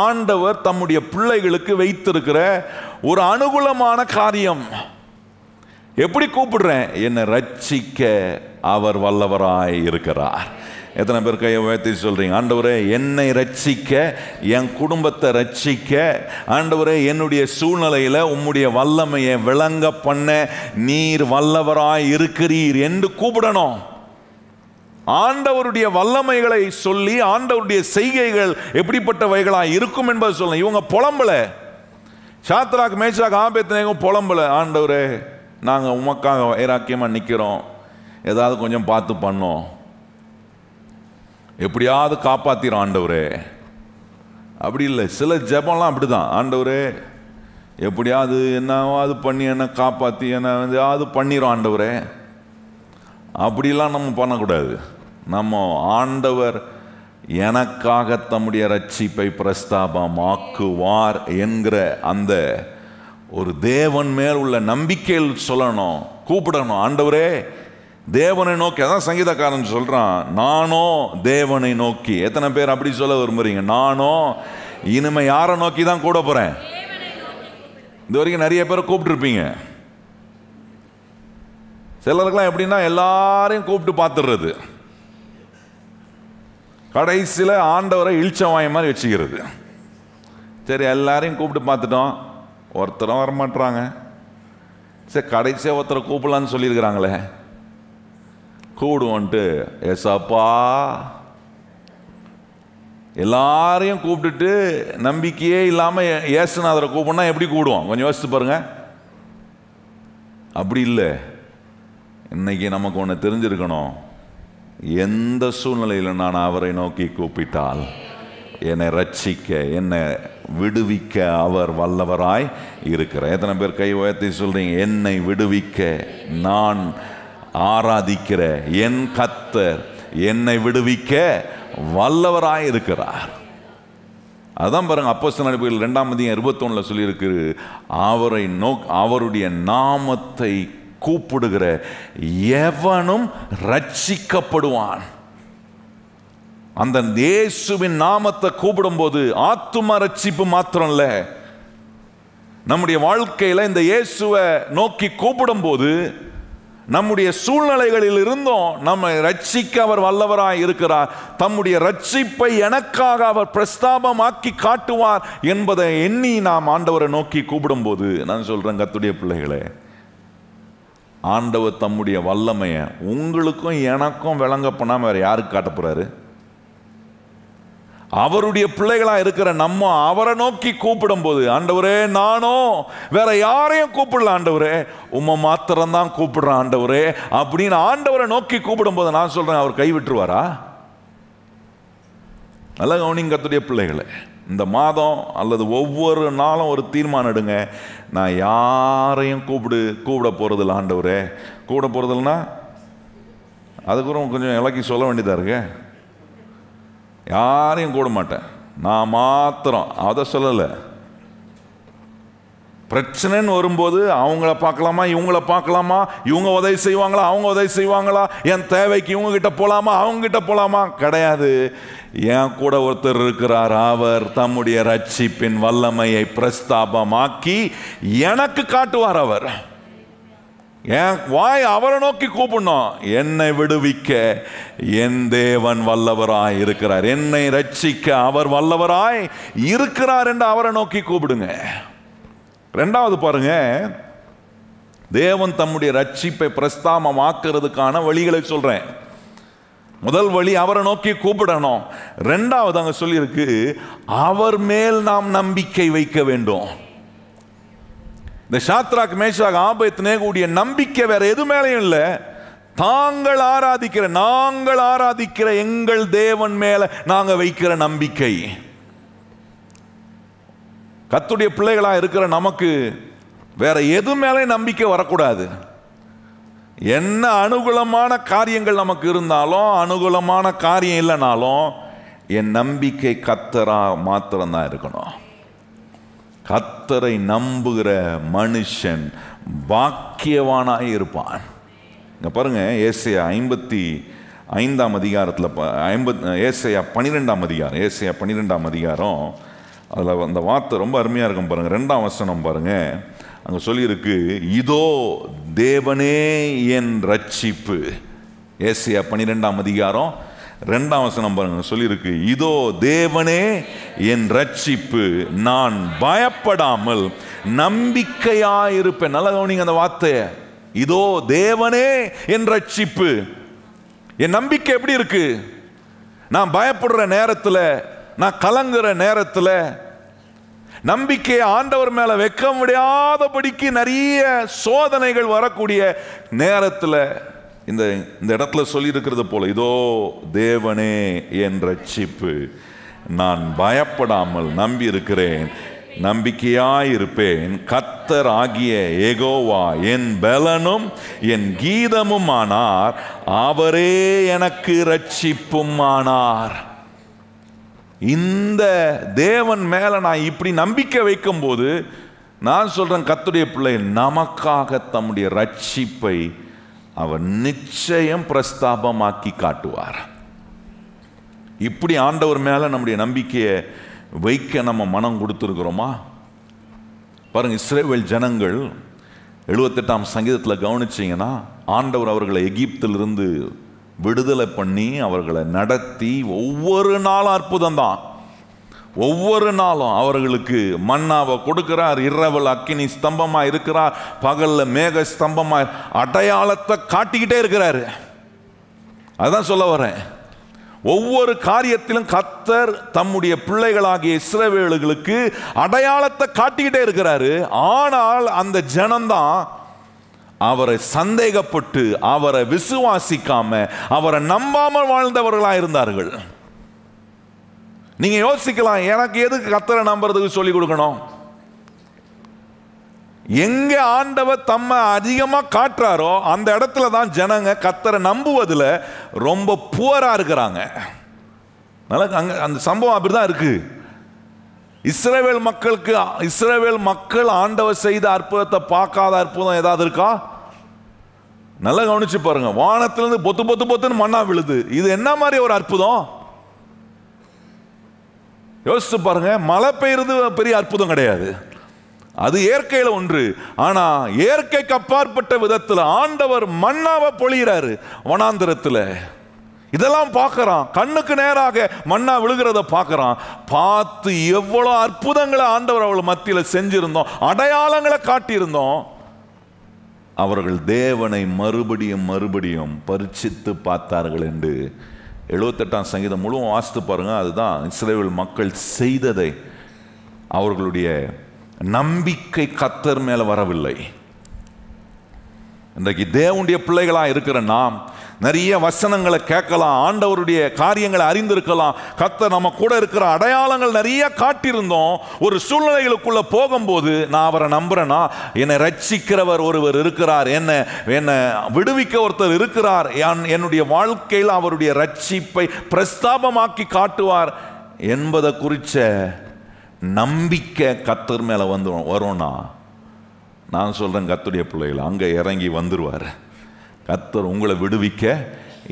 ஆண்டவர் தம்முடைய பிள்ளைகளுக்கு வைத்திருக்கிற ஒரு அனுகூலமான காரியம். எப்படி கூப்பிடுறேன்? என்னை ரட்சிக்க அவர் வல்லவராய் இருக்கிறார். எத்தனை பேர் கையை உயர்த்தி சொல்றீங்க, ஆண்டவரே என்னை ரட்சிக்க, என் குடும்பத்தை ரட்சிக்க, ஆண்டவரே என்னுடைய சூழ்நிலையில உம்முடைய வல்லமையை விளங்க பண்ண நீர் வல்லவராய் இருக்கிறீர் என்று கூப்பிடணும். ஆண்டவருடைய வல்லமைகளை சொல்லி ஆண்டவருடைய செய்கைகள் எப்படிப்பட்டவைகளாக இருக்கும் என்பதை சொல்லணும். இவங்க புலம்பல. சாத்ராக், மேஷாக், ஆபேத்நேகோ புலம்பல, ஆண்டவரே நாங்கள் உமக்காக வைராக்கியமாக நிற்கிறோம், ஏதாவது கொஞ்சம் பார்த்து பண்ணோம், எப்படியாவது காப்பாற்றிடும் ஆண்டவரே. அப்படி இல்லை. சில ஜெபம்லாம் அப்படி தான், ஆண்டவரே எப்படியாவது என்னவாது பண்ணி என்ன காப்பாற்றி என்னது பண்ணிடும் ஆண்டவரே. அப்படிலாம் நம்ம பண்ணக்கூடாது. நம்ம ஆண்டவர் எனக்காக தம்முடைய ரட்சிப்பை பிரஸ்தாபமாக்குவார் என்கிற அந்த ஒரு தேவன் மேல் உள்ள நம்பிக்கையில் சொல்லணும், கூப்பிடணும். ஆண்டவரே தேவனை நோக்கி. அதான் சங்கீதக்காரன் சொல்றான், நானோ தேவனை நோக்கி. எத்தனை பேர் அப்படி சொல்ல விரும்புறீங்க? நானோ இனிமே யாரை நோக்கி தான் கூட போறேன்? இது வரைக்கும் நிறைய பேரை கூப்பிட்டு இருப்பீங்க. சிலருக்குலாம் எப்படின்னா எல்லாரையும் கூப்பிட்டு பார்த்துடுறது, கடைசியில் ஆண்டவரை இழிச்சவாய மாதிரி வச்சுக்கிறது. சரி, எல்லாரையும் கூப்பிட்டு பார்த்துட்டோம், ஒருத்தரும் வரமாட்டுறாங்க. சரி, கடைசியாக ஒருத்தரை கூப்பிடலான்னு சொல்லியிருக்கிறாங்களே, கூடுவோன்ட்டு ஏசப்பா எல்லாரையும் கூப்பிட்டுட்டு நம்பிக்கையே இல்லாமல் ஏசுநாதரை கூப்பிடனா எப்படி கூடுவோம்? கொஞ்சம் யோசிச்சு பாருங்க. அப்படி இல்லை. இன்னைக்கு நமக்கு ஒன்று தெரிஞ்சிருக்கணும், எந்த சூழ்நிலையில் நான் அவரை நோக்கி கூப்பிட்டால் என்னை ரட்சிக்க, என்னை விடுவிக்க அவர் வல்லவராய் இருக்கிறார். எத்தனை பேர் கை உயர்த்தி சொல்றீங்க, என்னை விடுவிக்க நான் ஆராதிக்கிற என் கர்த்தர் என்னை விடுவிக்க வல்லவராய் இருக்கிறார். அதான் பாருங்க, அப்போஸ்தலர் நடபடிகள் 2:21 சொல்லியிருக்கு, அவரை அவருடைய நாமத்தை கூப்பிடுகிற எவனும் ரட்சிக்கப்படுவான். அந்த இயேசுவின் நாமத்தை கூப்பிடும்போது ஆத்தும ரட்சிப்பு மாத்திரம் இல்ல, நம்முடைய வாழ்க்கையில இந்த இயேசுவை நோக்கி கூப்பிடும்போது நம்முடைய சூழ்நிலைகளில் இருந்தும் நம்மை ரட்சிக்க அவர் வல்லவராய் இருக்கிறார். தம்முடைய ரட்சிப்பை எனக்காக அவர் பிரஸ்தாபமாக்கி காட்டுவார் என்பதை எண்ணி நாம் ஆண்டவரை நோக்கி கூப்பிடும்போது, நான் சொல்றேன் கர்த்தருடைய பிள்ளைகளே, ஆண்டவர் தம்முடைய வல்லமையை உங்களுக்கும் எனக்கும் விளங்க பண்ணாம வேற யாருக்கு காட்ட போறாரு? அவருடைய பிள்ளைகளா இருக்கிற நம்ம அவரை நோக்கி கூப்பிடும் போது, ஆண்டவரே நானும் வேற யாரையும் கூப்பிடல ஆண்டவரே, உம்மை மாத்திரம்தான் கூப்பிடுறேன் ஆண்டவரே அப்படின்னு ஆண்டவரை நோக்கி கூப்பிடும் போது நான் சொல்றேன், அவர் கைவிட்டுருவாரா? நல்ல கவனிங்க கர்த்தருடைய பிள்ளைகளே, இந்த மாதம் அல்லது ஒவ்வொரு நாளும் ஒரு தீர்மானம் எடுங்க, நான் யாரையும் கூப்பிட போறதில்ல ஆண்டவரே. கூப்பிட போறதில்லைன்னா அதுக்கு கொஞ்சம் இலக்கி சொல்ல வேண்டியதா இருக்கு. யாரையும் கூட மாட்டேன், நான் மாத்திரம். அதை சொல்லலை. பிரச்சனைன்னு வரும்போது அவங்கள பார்க்கலாமா, இவங்கள பார்க்கலாமா, இவங்க உதவி செய்வாங்களா, அவங்க உதவி செய்வாங்களா, என் தேவைக்கு இவங்க கிட்ட போலாமா, அவங்க கிட்ட போலாமா, கிடையாது. என் கூட ஒருத்தர் இருக்கிறார், அவர் தம்முடைய ரட்சிப்பின் வல்லமையை பிரஸ்தாபமாக்கி எனக்கு காட்டுவார். அவர் என் வாய் அவரை நோக்கி கூப்பிடணும், என்னை விடுவிக்க என் தேவன் வல்லவராய் இருக்கிறார், என்னை ரட்சிக்க அவர் வல்லவராய் இருக்கிறார் என்று அவரை நோக்கி கூப்பிடுங்க. ரெண்டாவது பாருங்க, தேவன் தம்முடைய ரட்சிப்பை பிரஸ்தாபமாக்குறதுக்கான வழிகளை சொல்றேன். முதல் வழி அவரை நோக்கி கூப்பிடணும். ரெண்டாவது அங்க சொல்லியிருக்கு, அவர் மேல் நாம் நம்பிக்கை வைக்க வேண்டும். இந்த சாத்ராக் மேஷாக் ஆபேத்நேகோவுடைய நம்பிக்கை வேற எது மேலேயும் இல்லை, நாங்கள் ஆராதிக்கிற எங்கள் தேவன் மேல நாங்க வைக்கிற நம்பிக்கை. கர்த்தருடைய பிள்ளைகளா இருக்கிற நமக்கு வேற எது மேலே நம்பிக்கை வரக்கூடாது. என்ன அனுகூலமான காரியங்கள் நமக்கு இருந்தாலும், அனுகூலமான காரியம் இல்லைனாலும், என் நம்பிக்கை கர்த்தரா மாத்திரம்தான் இருக்கணும். கர்த்தரை நம்புகிற மனுஷன் பாக்கியவானாய் இருப்பான். இங்க பாருங்க, ஏசாயா 55 அதிகாரத்தில், ஏசாயா 12 அதிகாரம், அதில் அந்த வார்த்தை ரொம்ப அருமையாக இருக்கும் பாருங்க. 2ஆம் வசனம் பாருங்க, அங்கே சொல்லியிருக்கு, இதோ தேவனே என் ரட்சிப்பு. ஏசாயா 12 அதிகாரம் 2ஆம் வசனம் பாருங்க, சொல்லியிருக்கு, இதோ தேவனே என் ரட்சிப்பு, நான் பயப்படாமல் நம்பிக்கையாயிருப்பேன். நல்லா கவனிங்க அந்த வார்த்தையை, இதோ தேவனே என் ரட்சிப்பு. என் நம்பிக்கை எப்படி இருக்கு? நான் பயப்படுற நேரத்தில், நான் கலங்குற நேரத்தில், நம்பிக்கையை ஆண்டவர் மேல வைக்க முடியாதபடிக்கு நிறைய சோதனைகள் வரக்கூடிய நேரத்தில் இந்த இடத்துல சொல்லி இருக்கிறது போல, இதோ தேவனே என் ரட்சிப்பு, நான் பயப்படாமல் நம்பி இருக்கிறேன், நம்பிக்கையாயிருப்பேன். கர்த்தர் ஆகிய யெகோவா என் பலனும் என் கீதமும் ஆனார், அவரே எனக்கு ரட்சிப்பும் ஆனார். இந்த தேவன் மேல நான் இப்படி நம்பிக்கை வைக்கும் போது, நான் சொல்றேன் கர்த்தருடைய பிள்ளை, நமக்காக தம்முடைய ரட்சிப்பை அவர் நிச்சயம் பிரஸ்தாபமாக்கி காட்டுவார். இப்படி ஆண்டவர் மேல நம்முடைய நம்பிக்கையை வைக்க நம்ம மனம் கொடுத்துருக்கிறோமா? பாருங்க, இஸ்ரவேல் ஜனங்கள் 78ஆம் சங்கீதத்தில் கவனிச்சிங்கன்னா, ஆண்டவர் அவர்களை எகிப்திலிருந்து விடுதலை பண்ணி அவர்களை நடத்தி ஒவ்வொரு நாளும் அற்புதம் தான். ஒவ்வொரு நாளும் அவர்களுக்கு மன்னாவை கொடுக்கிறார், இரவில் அக்கினி ஸ்தம்பமாக இருக்கிறார், பகலில் மேக ஸ்தம்பமாக அடையாளத்தை காட்டிக்கிட்டே இருக்கிறாரு. அதுதான் சொல்ல வரேன். ஒவ்வொரு காரியத்திலும் கர்த்தர் தம்முடைய பிள்ளைகளாகிய இஸ்ரவேலுகளுக்கு அடையாளத்தை காட்டிக்கிட்டே இருக்கிறாரு. ஆனால் அந்த ஜனம்தான் அவரை சந்தேகப்பட்டு அவரை விசுவாசிக்காம அவரை நம்பாமல் வாழ்ந்தவர்களாக இருந்தார்கள். நீங்க யோசிக்கலாம், எனக்கு எதுக்கு கர்த்தரை நம்புறதுக்கு சொல்லி கொடுக்கணும்? எங்க ஆண்டவர் தம்மை அதிகமா காட்டுறாரோ அந்த இடத்துல தான் ஜனங்க கர்த்தரை நம்புவதில் ரொம்ப புவரா இருக்கிறாங்க. அந்த சம்பவம் அப்படிதான் இருக்கு. இஸ்ரவேல் மக்கள் ஆண்டவர் செய்த அற்புதத்தை பார்க்காத அற்புதம் ஏதாவது இருக்கா? நல்லா கவனிச்சு பாருங்க. வானத்திலிருந்து பொத்து பொத்து பொத்துன்னு மண்ணா விழுது. இது என்ன மாதிரி ஒரு அற்புதம்? யோசிச்சு பாருங்க. மழை பெய்யுறது பெரிய அற்புதம் கிடையாது, அது இயற்கையில ஒன்று. ஆனா இயற்கைக்கு அப்பாற்பட்ட விதத்தில் ஆண்டவர் மண்ணாவை பொழிகிறாரு வனாந்திரத்தில். இதெல்லாம் பார்க்கறான், கண்ணுக்கு நேராக மண்ணா விழுகிறத பார்க்கறான். பார்த்து எவ்வளவு அற்புதங்களை ஆண்டவர் அவள் மத்தியில் செஞ்சிருந்தோம், அடையாளங்களை காட்டியிருந்தோம். அவர்கள் தேவனை மறுபடியும் பரிசித்து பார்த்தார்கள் என்று 78ஆம் சங்கீதம் முழுவதும் வாசித்து பாருங்க. அதுதான் இஸ்ரவேல் மக்கள் செய்ததை. அவர்களுடைய நம்பிக்கை கர்த்தர் மேல வரவில்லை. இன்றைக்கு தேவனுடைய பிள்ளைகளாக இருக்கிற நாம் நிறைய வசனங்களை கேட்கலாம், ஆண்டவருடைய காரியங்களை அறிந்திருக்கலாம், கர்த்தர் நம்ம கூட இருக்கிற அடையாளங்கள் நிறைய காட்டியிருந்தோம். ஒரு சூழ்நிலைகளுக்குள்ள போகும்போது நான் அவரை நம்புறேன்னா, என்னை ரட்சிக்கிறவர் ஒருவர் இருக்கிறார், என்னை விடுவிக்க ஒருத்தர் இருக்கிறார், என்னுடைய வாழ்க்கையில் அவருடைய ரட்சிப்பை பிரஸ்தாபமாக்கி காட்டுவார் என்பதை குறித்த நம்பிக்கை கர்த்தர் மேல வரும்னா, நான் சொல்றேன், கர்த்தருடைய பிள்ளைகள் அங்க இறங்கி வந்துருவார். கர்த்தர் உங்களை விடுவிக்க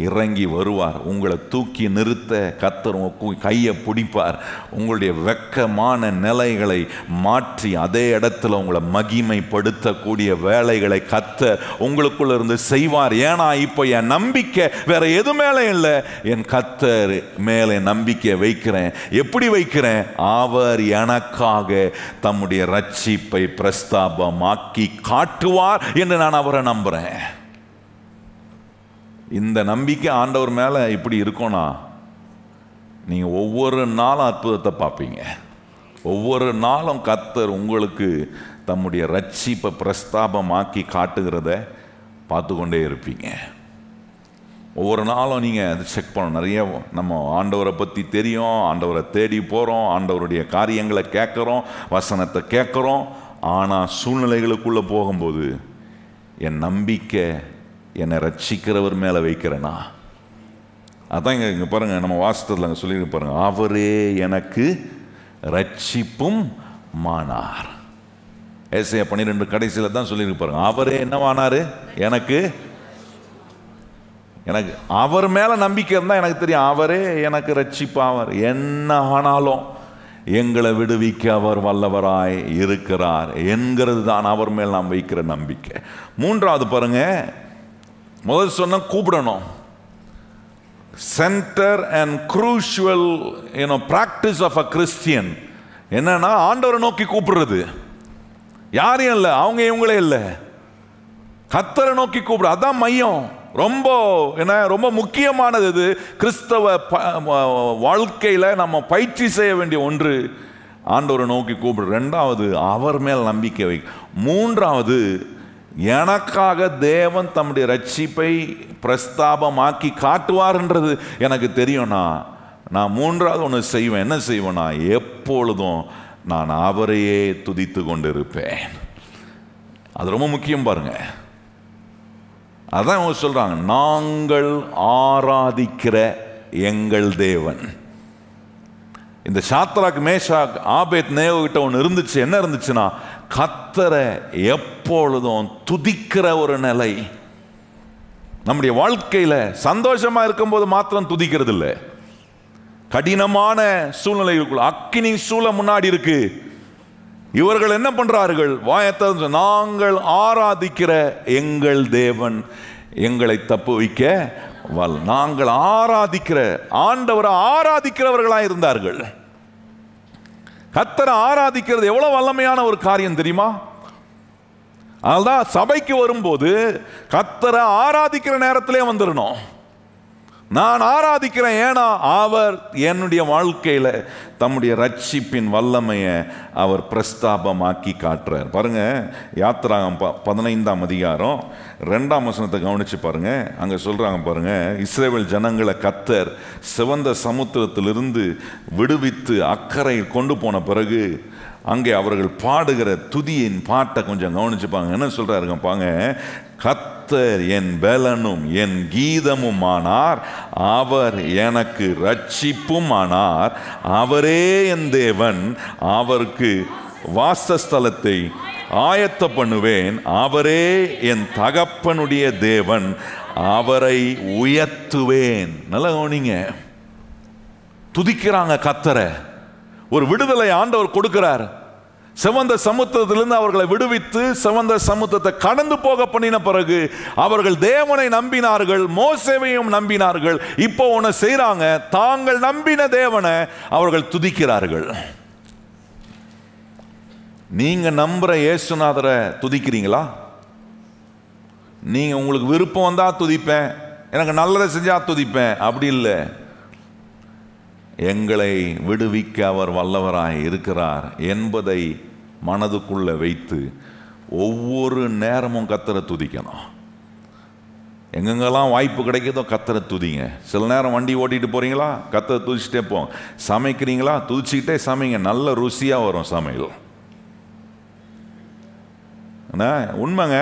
இறங்கி வருவார். உங்களை தூக்கி நிறுத்த கர்த்தர் கையை பிடிப்பார். உங்களுடைய வெக்கமான நிலைகளை மாற்றி அதே இடத்துல உங்களை மகிமைப்படுத்தக்கூடிய வேலைகளை கர்த்தர் உங்களுக்குள்ள இருந்து செய்வார். ஏன்னா இப்போ என் நம்பிக்கை வேற எது மேலே இல்லை, என் கர்த்தர் மேலே நம்பிக்கை வைக்கிறேன். எப்படி வைக்கிறேன்? அவர் எனக்காக தம்முடைய ரட்சிப்பை பிரஸ்தாபமாக்கி காட்டுவார் என்று நான் அவரை நம்புறேன். இந்த நம்பிக்கை ஆண்டவர் மேலே இப்படி இருக்கும்னா, நீங்கள் ஒவ்வொரு நாளும் அற்புதத்தை பார்ப்பீங்க. ஒவ்வொரு நாளும் கர்த்தர் உங்களுக்கு தம்முடைய ரட்சிப்பை பிரஸ்தாபமாக்கி காட்டுகிறத பார்த்து கொண்டே இருப்பீங்க. ஒவ்வொரு நாளும் நீங்கள் அதை செக் பண்ணணும். நிறைய நம்ம ஆண்டவரை பற்றி தெரியும், ஆண்டவரை தேடி போகிறோம், ஆண்டவருடைய காரியங்களை கேட்குறோம், வசனத்தை கேட்குறோம். ஆனால் சூழ்நிலைகளுக்குள்ளே போகும்போது என் நம்பிக்கை என்னை ரட்சிக்கிறவர் மேலே வைக்கிறேனா? அதான் இங்கே பாருங்கள், நம்ம வாசத்தில் அங்கே சொல்லிட்டு பாருங்க, அவரே எனக்கு ரட்சிப்பும் மானார். ஏசாயா 12 கடைசியில் தான் சொல்லியிருக்கு பாருங்க, அவரே என்னவானாரு? எனக்கு அவர் மேலே நம்பிக்கை இருந்தால் எனக்கு தெரியும், அவரே எனக்கு ரட்சிப்பாவார். என்ன ஆனாலும் எங்களை விடுவிக்க அவர் வல்லவராய் இருக்கிறார் என்கிறது தான் அவர் மேல் நாம் வைக்கிற நம்பிக்கை. மூன்றாவது பாருங்க, முதல் சொன்ன கூப்பிடணும். Centre and crucial practice of a Christian என்னன்னா, ஆண்டவரை நோக்கி கூப்பிடுறது. யாரையும் இல்லை, அவங்க இவங்களே இல்லை, கர்த்தரை நோக்கி கூப்பிடு. அதான் மையம். ரொம்ப முக்கியமானது இது. கிறிஸ்தவ வாழ்க்கையில் நம்ம பயிற்சி செய்ய வேண்டிய ஒன்று ஆண்டவரை நோக்கி கூப்பிடு. ரெண்டாவது அவர் மேல் நம்பிக்கை வை. மூன்றாவது எனக்காக தேவன் தம்முடைய ரட்சிப்பை பிரஸ்தாபமாக்கி காட்டுவார்ன்றது எனக்கு தெரியும்னா, நான் மூன்றாவது ஒன்று செய்வேன். என்ன செய்வேன்னா, எப்பொழுதும் நான் அவரையே துதித்து கொண்டிருப்பேன். அது ரொம்ப முக்கியம் பாருங்க. அதான் அவங்க சொல்றாங்க, நாங்கள் ஆராதிக்கிற எங்கள் தேவன். இந்த சாத்ராக் மேஷாக் ஆபேத் நேகோ கிட்ட ஒன்று இருந்துச்சு. என்ன இருந்துச்சுன்னா, கர்த்தரை எப்பொழுதும் துதிக்கிற ஒரு நிலை. நம்முடைய வாழ்க்கையில சந்தோஷமா இருக்கும்போது மாத்திரம் துதிக்கிறது இல்லை, கடினமான சூழ்நிலைகளுக்குள்ள அக்கினி சூழ முன்னாடி இருக்கு, இவர்கள் என்ன பண்றார்கள்? வாயத்தை நாங்கள் ஆராதிக்கிற எங்கள் தேவன் எங்களை தப்பு வைக்க நாங்கள் ஆராதிக்கிற ஆண்டவரை ஆராதிக்கிறவர்களாக இருந்தார்கள். கர்த்தரை ஆராதிக்கிறது எவ்வளவு வல்லமையான ஒரு காரியம் தெரியுமா? அதனால்தான் சபைக்கு வரும்போது கர்த்தரை ஆராதிக்கிற நேரத்திலே வந்துடணும். நான் ஆராதிக்கிறேன், ஏன்னா அவர் என்னுடைய வாழ்க்கையில் தம்முடைய ரட்சிப்பின் வல்லமையை அவர் பிரஸ்தாபமாக்கி காட்டுறார். பாருங்க, யாத்திராகம் 15ஆம் அதிகாரம் 2ஆம் வசனத்தை கவனிச்சு பாருங்க. அங்க சொல்றாங்க பாருங்க, இஸ்ரவேல் ஜனங்களை கர்த்தர் சிவந்த சமுத்திரத்திலிருந்து விடுவித்து அக்கறையில் கொண்டு போன பிறகு அங்கே அவர்கள் பாடுகிற துதியின் பாட்டை கொஞ்சம் கவனிச்சுப்பாங்க. என்ன சொல்றாருங்க பாங்க, கர்த்தர் என் பலனும் என் கீதமும் ஆனார், அவர் எனக்கு ரட்சிப்பும் ஆனார், அவரே என் தேவன், அவருக்கு வாசஸ்தலத்தை ஆயத்த பண்ணுவேன், அவரே என் தகப்பனுடைய தேவன், அவரை உயர்த்துவேன். நல்லா கவனிங்க, துதிக்கிறாங்க கர்த்தரை. ஒரு விடுதலை ஆண்டவர் கொடுக்கிறார். சிவந்த சமுத்திரத்திலிருந்து அவர்களை விடுவித்து சிவந்த சமுத்திரத்தை கடந்து போக பண்ணின பிறகு அவர்கள் தேவனை நம்பினார்கள், மோசேவையும் நம்பினார்கள். இப்போ ஒன்று செய்யறாங்க, தாங்கள் நம்பின தேவனை அவர்கள் துதிக்கிறார்கள். நீங்க நம்புற இயேசுநாதரை துதிக்கிறீங்களா? நீங்க உங்களுக்கு விருப்பம் வந்தா துதிப்பேன், எனக்கு நல்லதை செஞ்சா துதிப்பேன், அப்படி இல்லை. எங்களை விடுவிக்க அவர் வல்லவராய் இருக்கிறார் என்பதை மனதுக்குள்ள வைத்து ஒவ்வொரு நேரமும் கர்த்தரை துதிக்கணும். எங்கெங்கெல்லாம் வாய்ப்பு கிடைக்குதோ கர்த்தரை துதிங்க. சில நேரம் வண்டி ஓட்டிட்டு போறீங்களா, கர்த்தரை துதிச்சுட்டே போங்க. சமைக்கிறீங்களா, துதிச்சுக்கிட்டே சமைங்க, நல்ல ருசியாக வரும் சமையல். உண்மைங்க.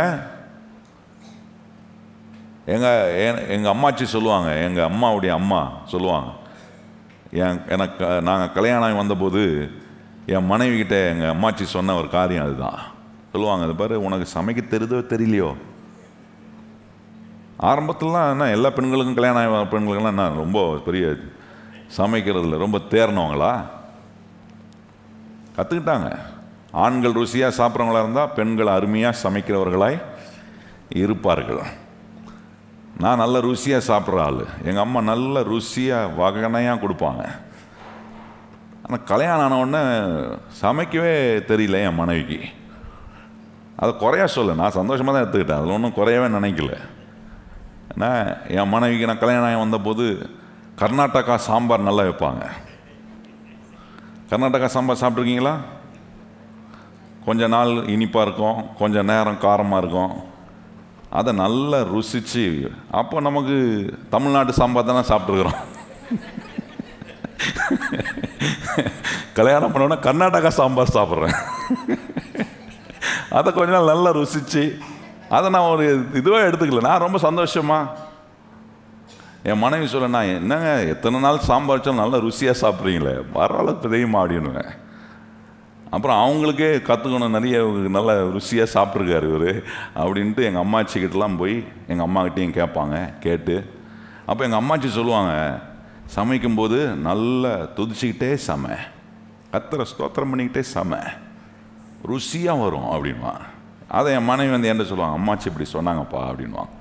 எங்கள் அம்மாச்சி சொல்லுவாங்க, எங்கள் அம்மாவுடைய அம்மா சொல்லுவாங்க, எனக்கு நாங்கள் கல்யாணம் வந்தபோது என் மனைவிக்கிட்ட எங்கள் அம்மாச்சி சொன்ன ஒரு காரியம் அதுதான். சொல்லுவாங்க, அது பாரு, உனக்கு சமைக்க தெரியுதோ தெரியலையோ. ஆரம்பத்துலலாம் என்ன எல்லா பெண்களுக்கும் கல்யாணம் ஆகிய பெண்களுக்கெல்லாம் என்ன ரொம்ப பெரிய சமைக்கிறதுல ரொம்ப தேர்னவங்களா? கற்றுக்கிட்டாங்க. ஆண்கள் ருசியாக சாப்பிட்றவங்களா இருந்தால் பெண்கள் அருமையாக சமைக்கிறவர்களாய் இருப்பார்கள். நான் நல்ல ருசியாக சாப்பிட்ற ஆள், எங்கள் அம்மா நல்ல ருசியாக வகனையாக கொடுப்பாங்க. ஆனால் கல்யாணம் ஆனவுடனே சமைக்கவே தெரியல என் மனைவிக்கு. அதை குறையா சொல்ல, நான் சந்தோஷமாக தான் எடுத்துக்கிட்டேன், அதில் ஒன்றும் குறையவே நினைக்கல. ஏன்னா என் மனைவிக்கு நான் கல்யாணம் ஆகி வந்தபோது கர்நாடகா சாம்பார் நல்லா வைப்பாங்க. கர்நாடகா சாம்பார் சாப்பிட்ருக்கீங்களா? கொஞ்ச நாள் இனிப்பாக இருக்கும், கொஞ்சம் நேரம் காரமாக இருக்கும். அதை நல்லா ருசிச்சு, அப்போ நமக்கு தமிழ்நாட்டு சாம்பார் தானே சாப்பிட்ருக்குறோம். கல்யாணம் பண்ணோன்னா கர்நாடகா சாம்பார் சாப்பிட்றேன். அதை கொஞ்ச நாள் நல்லா ருசிச்சு, அதை நான் ஒரு இதுவே எடுத்துக்கல. நான் ரொம்ப சந்தோஷமா என் மனைவி சொல்ல, நான் என்னங்க எத்தனை நாள் சாம்பார் வச்சாலும் நல்லா ருசியாக சாப்பிட்றீங்களே, பரவாயில்ல தெரியுமா அப்படின்னுவேன். அப்புறம் அவங்களுக்கே கற்றுக்கணும், நிறைய நல்ல ருசியாக சாப்பிட்ருக்காரு இவர் அப்படின்ட்டு எங்கள் அம்மாச்சிக்கிட்டலாம் போய் எங்கள் அம்மாக்கிட்டையும் கேட்பாங்க. கேட்டு அப்போ எங்கள் அம்மாச்சி சொல்லுவாங்க, சமைக்கும்போது நல்லா துதிச்சுக்கிட்டே சமை, கர்த்தரை ஸ்தோத்திரம் பண்ணிக்கிட்டே சமை, ருசியாக வரும் அப்படின்வா. அதை என் மனைவி வந்து என்கிட்ட சொல்லுவாங்க, அம்மாச்சி இப்படி சொன்னாங்கப்பா அப்படின்வாங்க.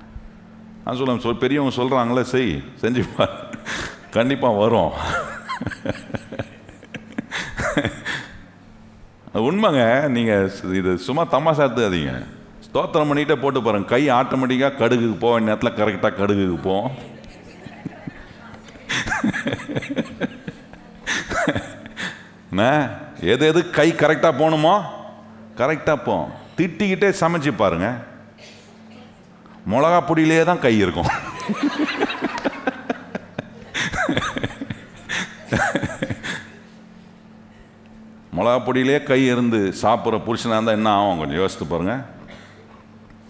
நான் சொல்லுவேன், பெரியவங்க சொல்கிறாங்களே செஞ்சுப்பா, கண்டிப்பாக வரும். உண்மைங்க. நீங்கள் இது சும்மா தமாஷா எடுத்துக்காதீங்க. ஸ்தோத்திரம் பண்ணிகிட்டே போட்டு பாருங்க, கை ஆட்டோமேட்டிக்காக கடுகுக்கு போக வேண்டிய நேரத்தில் கரெக்டாக கடுகுக்கு போகும். எது எது கை கரெக்டாக போகணுமோ கரெக்டாக போகும். திட்டிக்கிட்டே சமைச்சு பாருங்க, மிளகா பொடியிலே தான் கை இருக்கும். மிளகா பொடியிலே கை இருந்து சாப்பிட்ற புருஷனாக இருந்தால் என்ன ஆகும் கொஞ்சம் யோசித்து பாருங்கள்.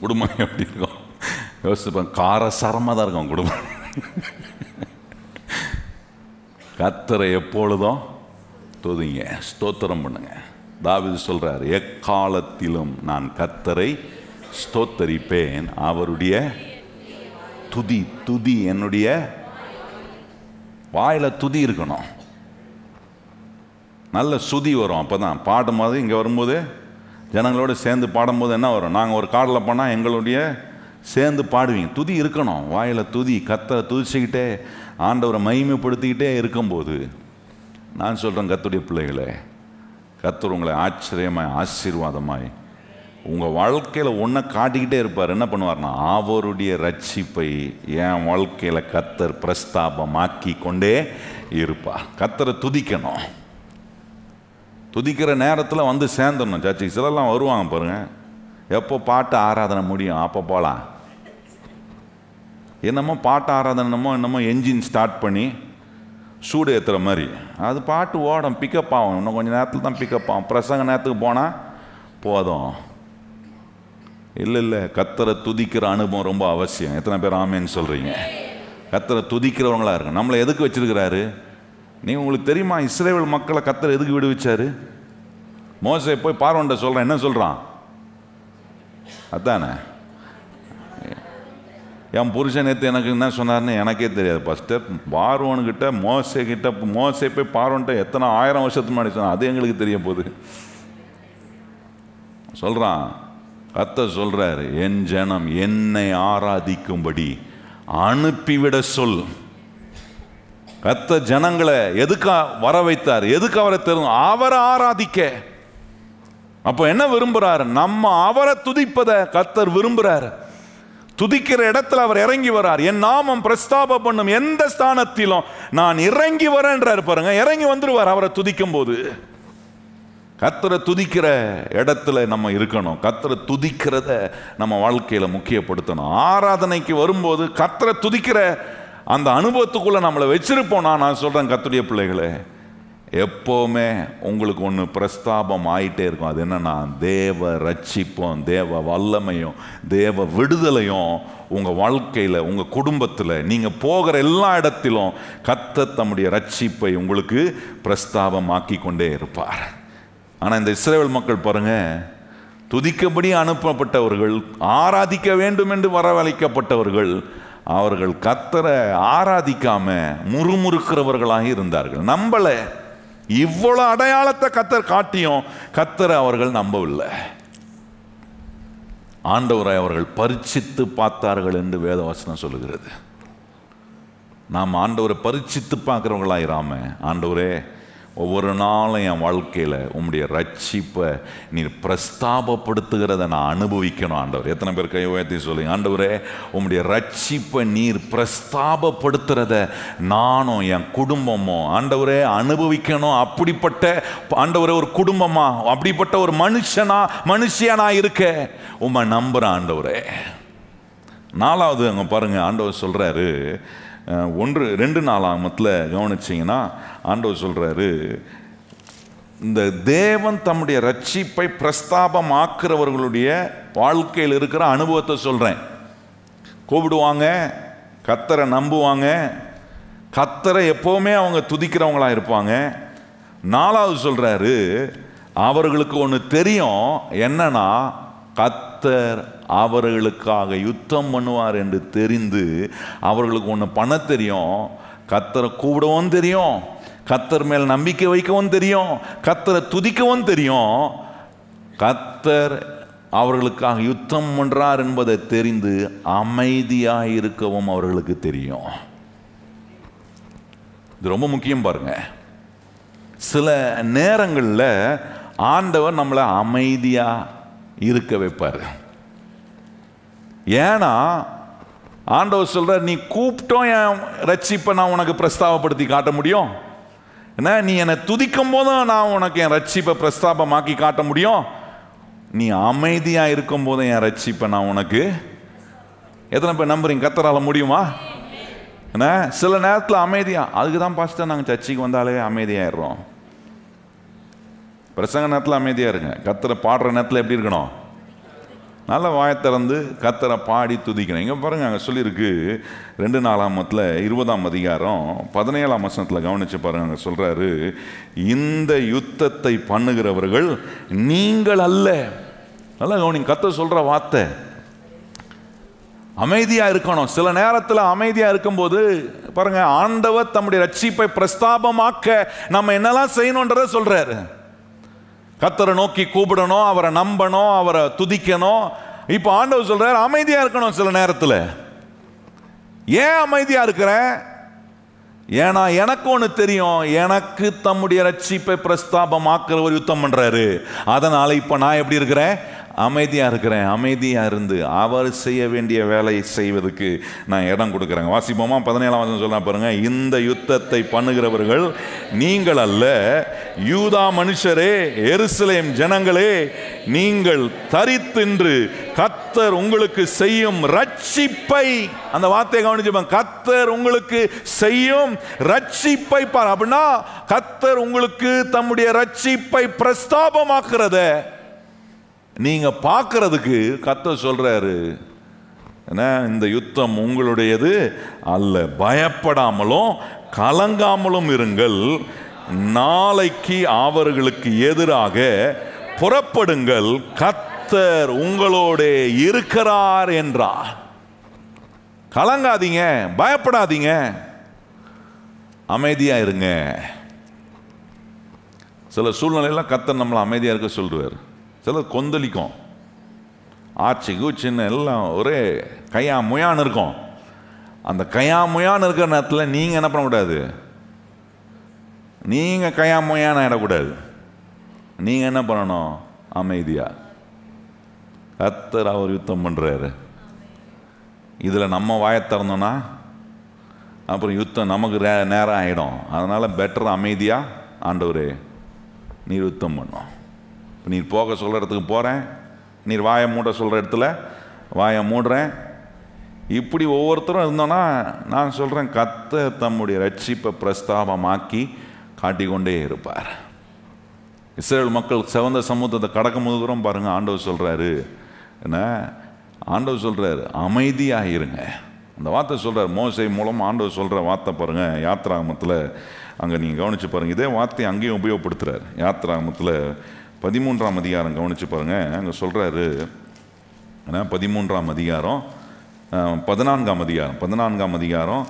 குடும்பம் எப்படி இருக்கும் யோசித்து பாருங்க. காரசாரமாக தான் இருக்கும் குடும்பம். கர்த்தரை எப்பொழுதும் துதிங்க, ஸ்தோத்திரம் பண்ணுங்க. தாவீது சொல்றார், எக்காலத்திலும் நான் கர்த்தரை ஸ்தோத்தரிப்பேன், அவருடைய துதி துதி என்னுடைய வாயில துதி இருக்கணும். நல்ல சுதி வரும். அப்போ தான் பாடும்போது இங்கே வரும்போது ஜனங்களோடு சேர்ந்து பாடும்போது என்ன வரும்? நாங்கள் ஒரு காடில் போனால் எங்களுடைய சேர்ந்து பாடுவீங்க. துதி இருக்கணும் வாயில். துதி கர்த்தரை துதிச்சுக்கிட்டே ஆண்டவரை மகிமைப்படுத்திக்கிட்டே இருக்கும்போது, நான் சொல்கிறேன் கர்த்தருடைய பிள்ளைகளே, கர்த்தர் உங்களை ஆச்சரியமாய் ஆசீர்வாதமாய் உங்கள் வாழ்க்கையில் ஒன்றை காட்டிக்கிட்டே இருப்பார். என்ன பண்ணுவார்னா, அவருடைய ரட்சிப்பை என் வாழ்க்கையில் கர்த்தர் பிரஸ்தாபமாக்கி கொண்டே இருப்பார். கர்த்தரை துதிக்கணும். துதிக்கிற நேரத்தில் வந்து சேர்ந்துடணும். சர்ச்சைக்கு சிலர்லாம் வருவாங்க பாருங்கள், எப்போ பாட்டு ஆராதனை முடியும் அப்போ போகலாம். என்னமோ பாட்டு ஆராதனை என்னமோ என்ஜின் ஸ்டார்ட் பண்ணி சூடு ஏற்றுற மாதிரி. அது பாட்டு ஓடும், பிக்கப் ஆகும். இன்னும் கொஞ்சம் நேரத்தில் தான் பிக்கப் ஆகும். பிரசங்க நேரத்துக்கு போனால் போதும். இல்லை, கர்த்தரை துதிக்கிற அனுபவம் ரொம்ப அவசியம். எத்தனை பேர் ஆமேன்னு சொல்கிறீங்க? கர்த்தரை துதிக்கிறவங்களா இருக்கு. நம்மளை எதுக்கு வச்சிருக்கிறாரு? நீங்கள் உங்களுக்கு தெரியுமா, இஸ்ரவேல் மக்களை கர்த்தர் எதுக்கு விடுவிச்சாரு? மோசே போய் பார்வோன்ட்ட சொல்கிறான். என்ன சொல்கிறான்? அதானே, என் புருஷன் நேற்று எனக்கு என்ன சொன்னார்னு எனக்கே தெரியாது. ஃபஸ்ட்டு பார்வோன்கிட்ட மோசே போய் பார்வோன்ட்ட எத்தனை 1000 வருஷத்துக்கு முன்னாடி சொன்னான், அது எங்களுக்கு தெரிய போகுது. சொல்கிறான், கர்த்தர் சொல்கிறாரு, என் ஜனம் என்னை ஆராதிக்கும்படி அனுப்பிவிட சொல். கர்த்தர் ஜனங்களை எதுக்கு வர வைத்தார்? எதுக்கு அவரை தெரியும்? அவரை ஆராதிக்க. அப்போ என்ன விரும்புகிறார்? நம்ம அவரை துதிப்பதை கர்த்தர் விரும்புகிறார். துதிக்கிற இடத்துல அவர் இறங்கி வரார். என் நாமம் பிரஸ்தாப பண்ணும் எந்த ஸ்தானத்திலும் நான் இறங்கி வரேன்றார் பாருங்க. இறங்கி வந்துருவார் அவரை துதிக்கும் போது. கர்த்தரை துதிக்கிற இடத்துல நம்ம இருக்கணும். கர்த்தரை துதிக்கிறத நம்ம வாழ்க்கையில் முக்கியப்படுத்தணும். ஆராதனைக்கு வரும்போது கர்த்தரை துதிக்கிற அந்த அனுபவத்துக்குள்ளே நம்மளை வச்சிருப்போம். நான் சொல்கிறேன் கர்த்தருடைய பிள்ளைகளே, எப்போவுமே உங்களுக்கு ஒன்று பிரஸ்தாபம் ஆகிட்டே இருக்கும். அது என்னன்னா, தேவ ரட்சிப்பும் தேவ வல்லமையும் தேவ விடுதலையும் உங்கள் வாழ்க்கையில், உங்கள் குடும்பத்தில், நீங்கள் போகிற எல்லா இடத்திலும் கர்த்தர் தம்முடைய ரட்சிப்பை உங்களுக்கு பிரஸ்தாபமாக்கி கொண்டே இருப்பார். ஆனால் இந்த இஸ்ரவேல் மக்கள் பாருங்க, துதிக்கபடி அனுப்பப்பட்டவர்கள், ஆராதிக்க வேண்டும் என்று வரவழைக்கப்பட்டவர்கள், அவர்கள் கர்த்தரை ஆராதிக்காம முறுமுறுக்கிறவர்களாக இருந்தார்கள். நம்பல. இவ்வளவு அடையாளத்தை கர்த்தர் காட்டியும் கர்த்தரை அவர்கள் நம்பவில்லை. ஆண்டவரை அவர்கள் பரீட்சித்து பார்த்தார்கள் என்று வேதவசனம் சொல்லுகிறது. நாம் ஆண்டவரை பரீட்சித்து பார்க்கிறவங்களாயிராம, ஆண்டவரே ஒவ்வொரு நாளும் என் வாழ்க்கையில் உம்முடைய ரட்சிப்பை நீர் பிரஸ்தாபப்படுத்துகிறத நான் அனுபவிக்கணும் ஆண்டவர். எத்தனை பேர் கை உயர்த்தி சொல்லுங்க, ஆண்டவரே உம்முடைய ரட்சிப்பை நீர் பிரஸ்தாபப்படுத்துறத நானும் என் குடும்பமும் ஆண்டவரே அனுபவிக்கணும். அப்படிப்பட்ட ஆண்டவரே ஒரு குடும்பமா, அப்படிப்பட்ட ஒரு மனுஷியனா இருக்க உம்மை நம்புகிறேன் ஆண்டவரே. 4வது அங்கே பாருங்க, ஆண்டவர் சொல்கிறாரு, 1-2 நாளாகமத்தில் கவனிச்சிங்கன்னா ஆண்டவர் சொல்கிறாரு, இந்த தேவன் தம்முடைய ரட்சிப்பை பிரஸ்தாபமாக்குறவர்களுடைய வாழ்க்கையில் இருக்கிற அனுபவத்தை சொல்கிறேன். கூப்பிடுவாங்க, கர்த்தரை நம்புவாங்க, கர்த்தரை எப்போவுமே அவங்க துதிக்கிறவங்களா இருப்பாங்க. 4வது சொல்கிறாரு, அவர்களுக்கு ஒன்று தெரியும். என்னன்னா, கர்த்தர் அவர்களுக்காக யுத்தம் பண்ணுவார் என்று தெரிந்து அவர்களுக்கு ஒன்று பண்ண தெரியும். கர்த்தரை கூப்பிடவும் தெரியும், கர்த்தர் மேல் நம்பிக்கை வைக்கவும் தெரியும், கர்த்தரை துதிக்கவும் தெரியும். கர்த்தர் அவர்களுக்காக யுத்தம் பண்றார் என்பதை தெரிந்து அமைதியாக இருக்கவும் அவர்களுக்கு தெரியும். இது ரொம்ப முக்கியம் பாருங்க. சில நேரங்களில் ஆண்டவர் நம்மளை அமைதியா இருக்க வைப்பார். ஏன்னா ஆண்டவர் சொல்ற, நீ கூப்பிட்டோம் என் ரட்சிப்பை நான் உனக்கு பிரஸ்தாபப்படுத்தி காட்ட முடியும். என்ன, நீ என்னை துதிக்கும் போதும் நான் உனக்கு என் ரட்சிப்பை பிரஸ்தாபமாக்கி காட்ட முடியும். நீ அமைதியா இருக்கும் போதும் என் ரட்சிப்பை நான் உனக்கு. எத்தனை பேர் நம்புறீங்க கர்த்தரால முடியுமா? என்ன, சில நேரத்தில் அமைதியா, அதுக்கு தான் பாஸ்டர் நாங்கள் சர்ச்சைக்கு வந்தாலே அமைதியாயிடுறோம். பிரசங்க நேரத்தில் அமைதியாக இருங்க. கர்த்தரை பாடுற நேரத்தில் எப்படி இருக்கணும்? நல்ல வாயை திறந்து கர்த்தரை பாடி துதிக்கணும். இங்கே பாருங்கள், அங்கே சொல்லியிருக்கு 2 நாளாகமத்தில் 20ஆம் அதிகாரம் 17ஆம் வசனத்தில் கவனித்து பாருங்கள். அங்கே சொல்கிறாரு, இந்த யுத்தத்தை பண்ணுகிறவர்கள் நீங்கள் அல்ல. நல்லா கவனிங்க, கர்த்தர் சொல்கிற வார்த்தை, அமைதியா இருக்கணும். சில நேரத்தில் அமைதியா இருக்கும்போது பாருங்க, ஆண்டவர் தம்முடைய ரட்சிப்பை பிரஸ்தாபமாக்க நம்ம என்னெல்லாம் செய்யணும்ன்றத சொல்றாரு. கர்த்தரை நோக்கி கூப்பிடணும், அவரை நம்பணும், அவரை துதிக்கணும். இப்போ ஆண்டவர் சொல்றாரு அமைதியா இருக்கணும். சில நேரத்தில் ஏன் அமைதியா இருக்கிறேன்? ஏன்னா எனக்கு ஒன்று தெரியும், எனக்கு தம்முடைய ரட்சிப்பை பிரஸ்தாபமாக்குற ஒரு யுத்தம் பண்றாரு. அதனால இப்போ நான் எப்படி இருக்கிறேன்? அமைதியா இருக்கிறேன். அமைதியா இருந்து அவர் செய்ய வேண்டிய வேலையை செய்வதற்கு நான் இடம் கொடுக்குறேன். வாசிப்போமா? 17ஆம் வசனம் சொல்ல பாருங்க. இந்த யுத்தத்தை பண்ணுகிறவர்கள் நீங்கள் அல்ல, யூதா மனுஷரே, எருசலேம் ஜனங்களே, நீங்கள் தரித்தின்று கர்த்தர் உங்களுக்கு செய்யும் ரட்சிப்பை, அந்த வார்த்தையை கவனிச்சுப்பாங்க, கர்த்தர் உங்களுக்கு செய்யும் ரட்சிப்பை பார். அப்படின்னா கர்த்தர் உங்களுக்கு தம்முடைய ரட்சிப்பை பிரஸ்தாபமாக்குறத நீங்க பார்க்கறதுக்கு கர்த்தர் சொல்றாரு, இந்த யுத்தம் உங்களுடையது அல்ல, பயப்படாமலும் கலங்காமலும் இருங்கள், நாளைக்கு அவர்களுக்கு எதிராக புறப்படுங்கள், கர்த்தர் உங்களோட இருக்கிறார் என்றார். கலங்காதீங்க, பயப்படாதீங்க, அமைதியா இருங்க. சில சூழ்நிலையெல்லாம் கர்த்தர் நம்மளை அமைதியா இருக்க சொல்றாரு. சிலர் கொந்தளிக்கும், ஆச்சு கூச்சின்னு எல்லாம் ஒரே கையா முயான்னு இருக்கும். அந்த கையா முயான்னு இருக்கிற நேரத்தில் நீங்கள் என்ன பண்ணக்கூடாது? நீங்கள் கையா முயான்னு ஆகிடக்கூடாது. நீங்கள் என்ன பண்ணணும்? அமைதியா. கர்த்தர் அவர் யுத்தம் பண்ணுறாரு. இதில் நம்ம வாயை திறந்தோன்னா அப்புறம் யுத்தம் நமக்கு நேரம் ஆகிடும். அதனால் பெட்டர் அமைதியாக, ஆண்டவரே நீர் யுத்தம் பண்ணோம், நீர் போக சொல்கிற இடத்துக்கு போகிறேன், நீர் வாயை மூட சொல்கிற இடத்துல வாயை மூடுறேன். இப்படி ஒவ்வொருத்தரும் இருந்தோன்னா நான் சொல்கிறேன், கர்த்தர் தம்முடைய ரட்சிப்பை பிரஸ்தாபமாக்கி காட்டிக்கொண்டே இருப்பார். இஸ்ரவேல் மக்கள் சிவந்த சமுத்திரத்தை கடக்கும் போது பாருங்கள், ஆண்டவர் சொல்கிறாரு என்ன? ஆண்டவர் சொல்கிறாரு அமைதியாக இருங்க. அந்த வார்த்தை சொல்கிறார் மோசே மூலம் ஆண்டவர் சொல்கிற வார்த்தை பாருங்கள். யாத்திராகமத்தில் அங்கே நீங்கள் கவனித்து பாருங்கள், இதே வார்த்தையை அங்கேயும் உபயோகப்படுத்துகிறார். யாத்திராகமத்தில் 13ஆம் அதிகாரம் கவனித்து பாருங்கள். அங்கே சொல்கிறாரு, 13ஆம் அதிகாரம் 14ஆம் அதிகாரம்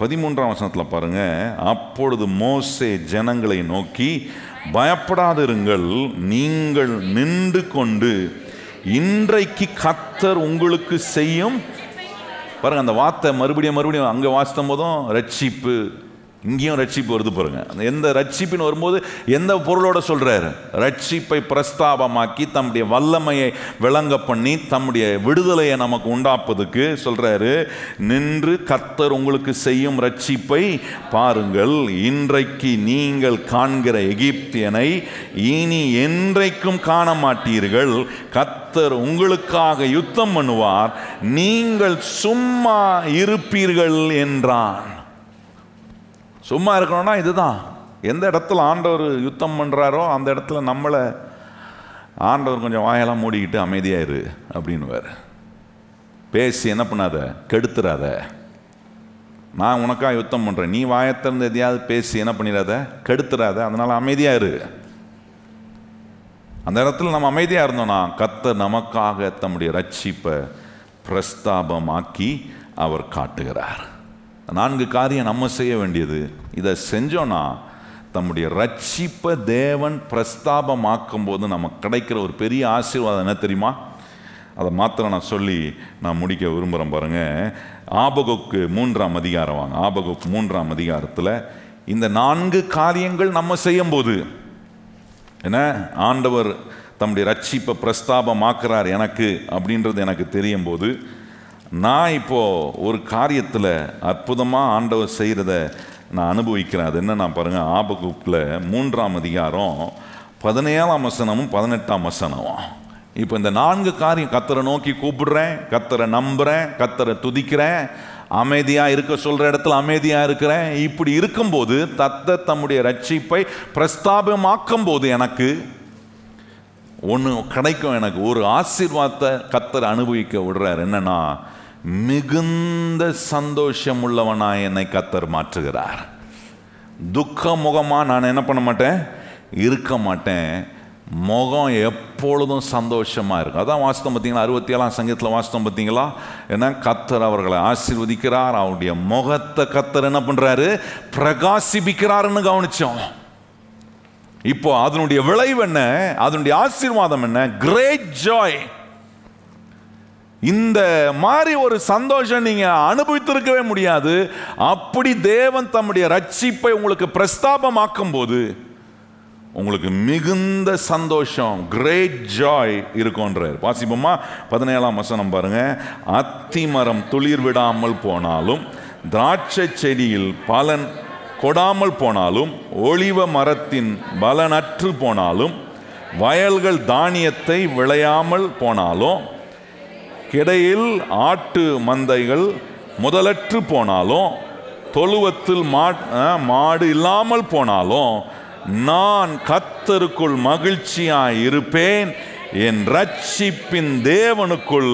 13ஆம் வசனத்தில் பாருங்கள். அப்பொழுது மோசே ஜனங்களை நோக்கி, பயப்படாதிருங்கள், நீங்கள் நின்று கொண்டு இன்றைக்கு கர்த்தர் உங்களுக்கு செய்யும் பாருங்கள். அந்த வார்த்தை மறுபடியும் அங்கே வாசித்த போதும் ரட்சிப்பு, இங்கேயும் ரட்சிப்பு வருது பாருங்க. அந்த எந்த ரட்சிப்பின்னு வரும்போது எந்த பொருளோட சொல்றாரு? ரட்சிப்பை பிரஸ்தாபமாக்கி தம்முடைய வல்லமையை விளங்க பண்ணி தம்முடைய விடுதலையை நமக்கு உண்டாப்பதுக்கு சொல்றாரு. நின்று கர்த்தர் உங்களுக்கு செய்யும் ரட்சிப்பை பாருங்கள், இன்றைக்கு நீங்கள் காண்கிற எகிப்தியனை இனி என்றைக்கும் காண மாட்டீர்கள், கர்த்தர் உங்களுக்காக யுத்தம் பண்ணுவார், நீங்கள் சும்மா இருப்பீர்கள் என்றான். சும்மா இருக்கணும்னா இதுதான். எந்த இடத்துல ஆண்டவர் யுத்தம் பண்ணுறாரோ அந்த இடத்துல நம்மளை ஆண்டவர் கொஞ்சம் வாயெல்லாம் மூடிக்கிட்டு அமைதியாயிரு அப்படின்னுவார். பேசி என்ன பண்ணாத, கெடுத்துறாத. நான் உனக்காக யுத்தம் பண்ணுறேன், நீ வாயத்திறந்து எதையாவது பேசி என்ன பண்ணிடாத, கெடுத்துறாத. அதனால் அமைதியாயிரு. அந்த இடத்துல நம்ம அமைதியாக இருந்தோம்னா கர்த்தர் நமக்காக தம்முடைய ரட்சிப்பை பிரஸ்தாபமாக்கி அவர் காட்டுகிறார். 4 காரியம் நம்ம செய்ய வேண்டியது. இதை செஞ்சோன்னா தம்முடைய ரட்சிப்பை தேவன் பிரஸ்தாபமாக்கும் போது நமக்கு கிடைக்கிற ஒரு பெரிய ஆசீர்வாதம் என்ன தெரியுமா? அதை மாத்திரம் நான் சொல்லி நான் முடிக்க விரும்புகிறேன் பாருங்கள். ஆபகுக்கு 3ஆம் அதிகாரம் வாங்க. ஆபகுக்கு 3ஆம் அதிகாரத்தில் இந்த 4 காரியங்கள் நம்ம செய்யும்போது என்ன, ஆண்டவர் தம்முடைய ரட்சிப்பை பிரஸ்தாபமாக்குறார் எனக்கு அப்படின்றது எனக்கு தெரியும் போது, நான் இப்போது ஒரு காரியத்தில் அற்புதமாக ஆண்டவர் செய்கிறத நான் அனுபவிக்கிறேன். அது என்ன நான் பாருங்கள், ஆபகுக்கில் 3ஆம் அதிகாரம் 17ஆம் வசனமும் 18ஆம் வசனமும். இப்போ இந்த 4 காரியம், கர்த்தரை நோக்கி கூப்பிடுறேன், கர்த்தரை நம்புகிறேன், கர்த்தரை துதிக்கிறேன், அமைதியாக இருக்க சொல்கிற இடத்துல அமைதியாக இருக்கிறேன். இப்படி இருக்கும்போது கர்த்தர் தம்முடைய ரட்சிப்பை பிரஸ்தாபமாக்கும் போது எனக்கு ஒன்று கிடைக்கும். எனக்கு ஒரு ஆசீர்வாதத்தை கர்த்தர் அனுபவிக்க விடுறார். என்னன்னா, மிகுந்த சந்தோஷம் உள்ளவனாய் என்னை கர்த்தர் மாற்றுகிறார். துக்க முகமாக நான் என்ன பண்ண மாட்டேன், இருக்க மாட்டேன். முகம் எப்பொழுதும் சந்தோஷமா இருக்கும். அதான் வாஸ்தவம் பார்த்தீங்களா, 67ஆம் சங்கீதத்தில் வாஸ்தவம் பார்த்தீங்களா, ஏன்னா கர்த்தர் அவர்களை ஆசீர்வதிக்கிறார், அவருடைய முகத்தை கர்த்தர் என்ன பண்றாரு, பிரகாசிப்பிக்கிறாருன்னு கவனிச்சோம். இப்போ அதனுடைய விளைவு என்ன, அதனுடைய ஆசீர்வாதம் என்ன? Great joy. இந்த மாதிரி ஒரு சந்தோஷம் நீங்க அனுபவித்திருக்கவே முடியாது. அப்படி தேவன் தம்முடைய ரட்சிப்பை உங்களுக்கு பிரஸ்தாபமாக்கும் போது உங்களுக்கு மிகுந்த சந்தோஷம், கிரேட் ஜாய் இருக்கும்ன்றார். வாசிப்போமா 17ஆம் வசனம் பாருங்க. அத்திமரம் துளிர் விடாமல் போனாலும், திராட்சை செடியில் பலன் கொடாமல் போனாலும், ஒலிவ மரத்தின் பலனற்று போனாலும், வயல்கள் தானியத்தை விளையாமல் போனாலும், கிடையில் ஆட்டு மந்தைகள் முதலற்று போனாலும், தொழுவத்தில் மாடு இல்லாமல் போனாலும், நான் கர்த்தருக்குள் மகிழ்ச்சியாய் இருப்பேன், என் ரட்சிப்பின் தேவனுக்குள்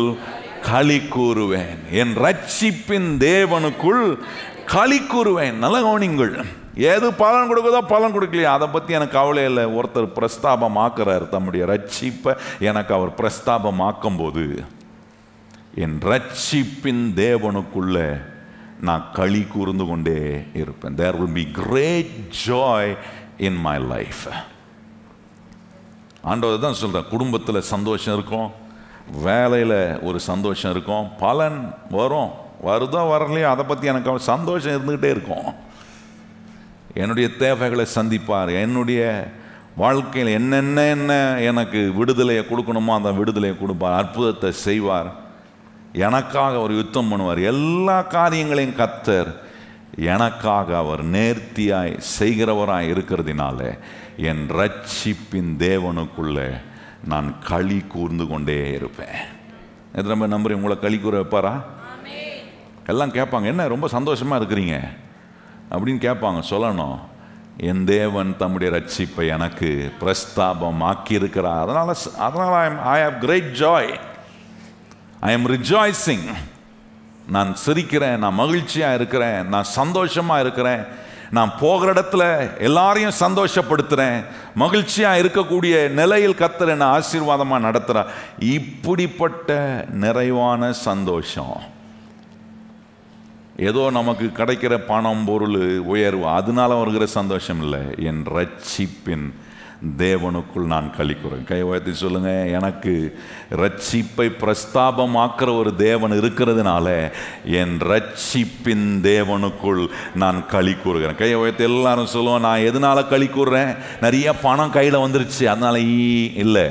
களி கூறுவேன். என் ரட்சிப்பின் தேவனுக்குள் களி கூறுவேன். நல்ல கவனிங்கள். எது பலன் கொடுக்குதோ பலன் கொடுக்கலையா அதை பற்றி எனக்கு கவலை இல்லை. ஒருத்தர் பிரஸ்தாபமாக்குறார் தம்முடைய ரட்சிப்பை, எனக்கு அவர் பிரஸ்தாபமாக்கும் போது என் ரட்சிப்பின் தேவனுக்குள்ள நான் களி கூர்ந்து கொண்டே இருப்பேன். There will be great joy in my life. ஆண்டவர் தான் சொல்கிறேன், குடும்பத்தில் சந்தோஷம் இருக்கும், வேலையில் ஒரு சந்தோஷம் இருக்கும், பலன் வரும், வருதோ வரலையோ அதை பற்றி எனக்கு சந்தோஷம் இருந்துக்கிட்டே இருக்கும். என்னுடைய தேவைகளை சந்திப்பார், என்னுடைய வாழ்க்கையில் என்னென்ன எனக்கு விடுதலையை கொடுக்கணுமோ அந்த விடுதலையை கொடுப்பார், அற்புதத்தை செய்வார், எனக்காக அவர் யுத்தம் பண்ணுவார். எல்லா காரியங்களையும் கர்த்தர் எனக்காக அவர் நேர்த்தியாய் செய்கிறவராய் இருக்கிறதுனால என் ரட்சிப்பின் தேவனுக்குள்ள நான் களி கூர்ந்து கொண்டே இருப்பேன். எத்தனை நம்புறேன் உங்களை களி கூற வைப்பாரா? எல்லாம் கேட்பாங்க, என்ன ரொம்ப சந்தோஷமா இருக்கிறீங்க அப்படின்னு கேட்பாங்க. சொல்லணும், என் தேவன் தம்முடைய ரட்சிப்பை எனக்கு பிரஸ்தாபம் ஆக்கி இருக்கிறார். அதனால I have great joy, I am rejoicing. நான் சிரிக்கிறேன், நான் மகிழ்ச்சியாக இருக்கிறேன், நான் சந்தோஷமாக இருக்கிறேன், நான் போகிற இடத்துல எல்லாரையும் சந்தோஷப்படுத்துகிறேன், மகிழ்ச்சியாக இருக்கக்கூடிய நிலையில் கர்த்தர் என்னை ஆசீர்வாதமாக நடத்துகிறார். இப்படிப்பட்ட நிறைவான சந்தோஷம் ஏதோ நமக்கு கிடைக்கிற பணம் பொருள் உயர்வு அதனால வருகிற சந்தோஷம் இல்லை. என் ரட்சிப்பின் தேவனுக்குள் நான் களி கூறுவேன். கை உயர்த்தி சொல்லுங்க, எனக்கு ரட்சிப்பை பிரஸ்தாபமாக்குற ஒரு தேவன் இருக்கிறதுனால என் ரட்சிப்பின் தேவனுக்குள் நான் களி கூறுகிறேன். கை உயர்த்தி எல்லாரும் சொல்லுவோம், நான் எதனால களி கூறுறேன்? நிறைய பணம் கையில் வந்துருச்சு அதனால இல்லை.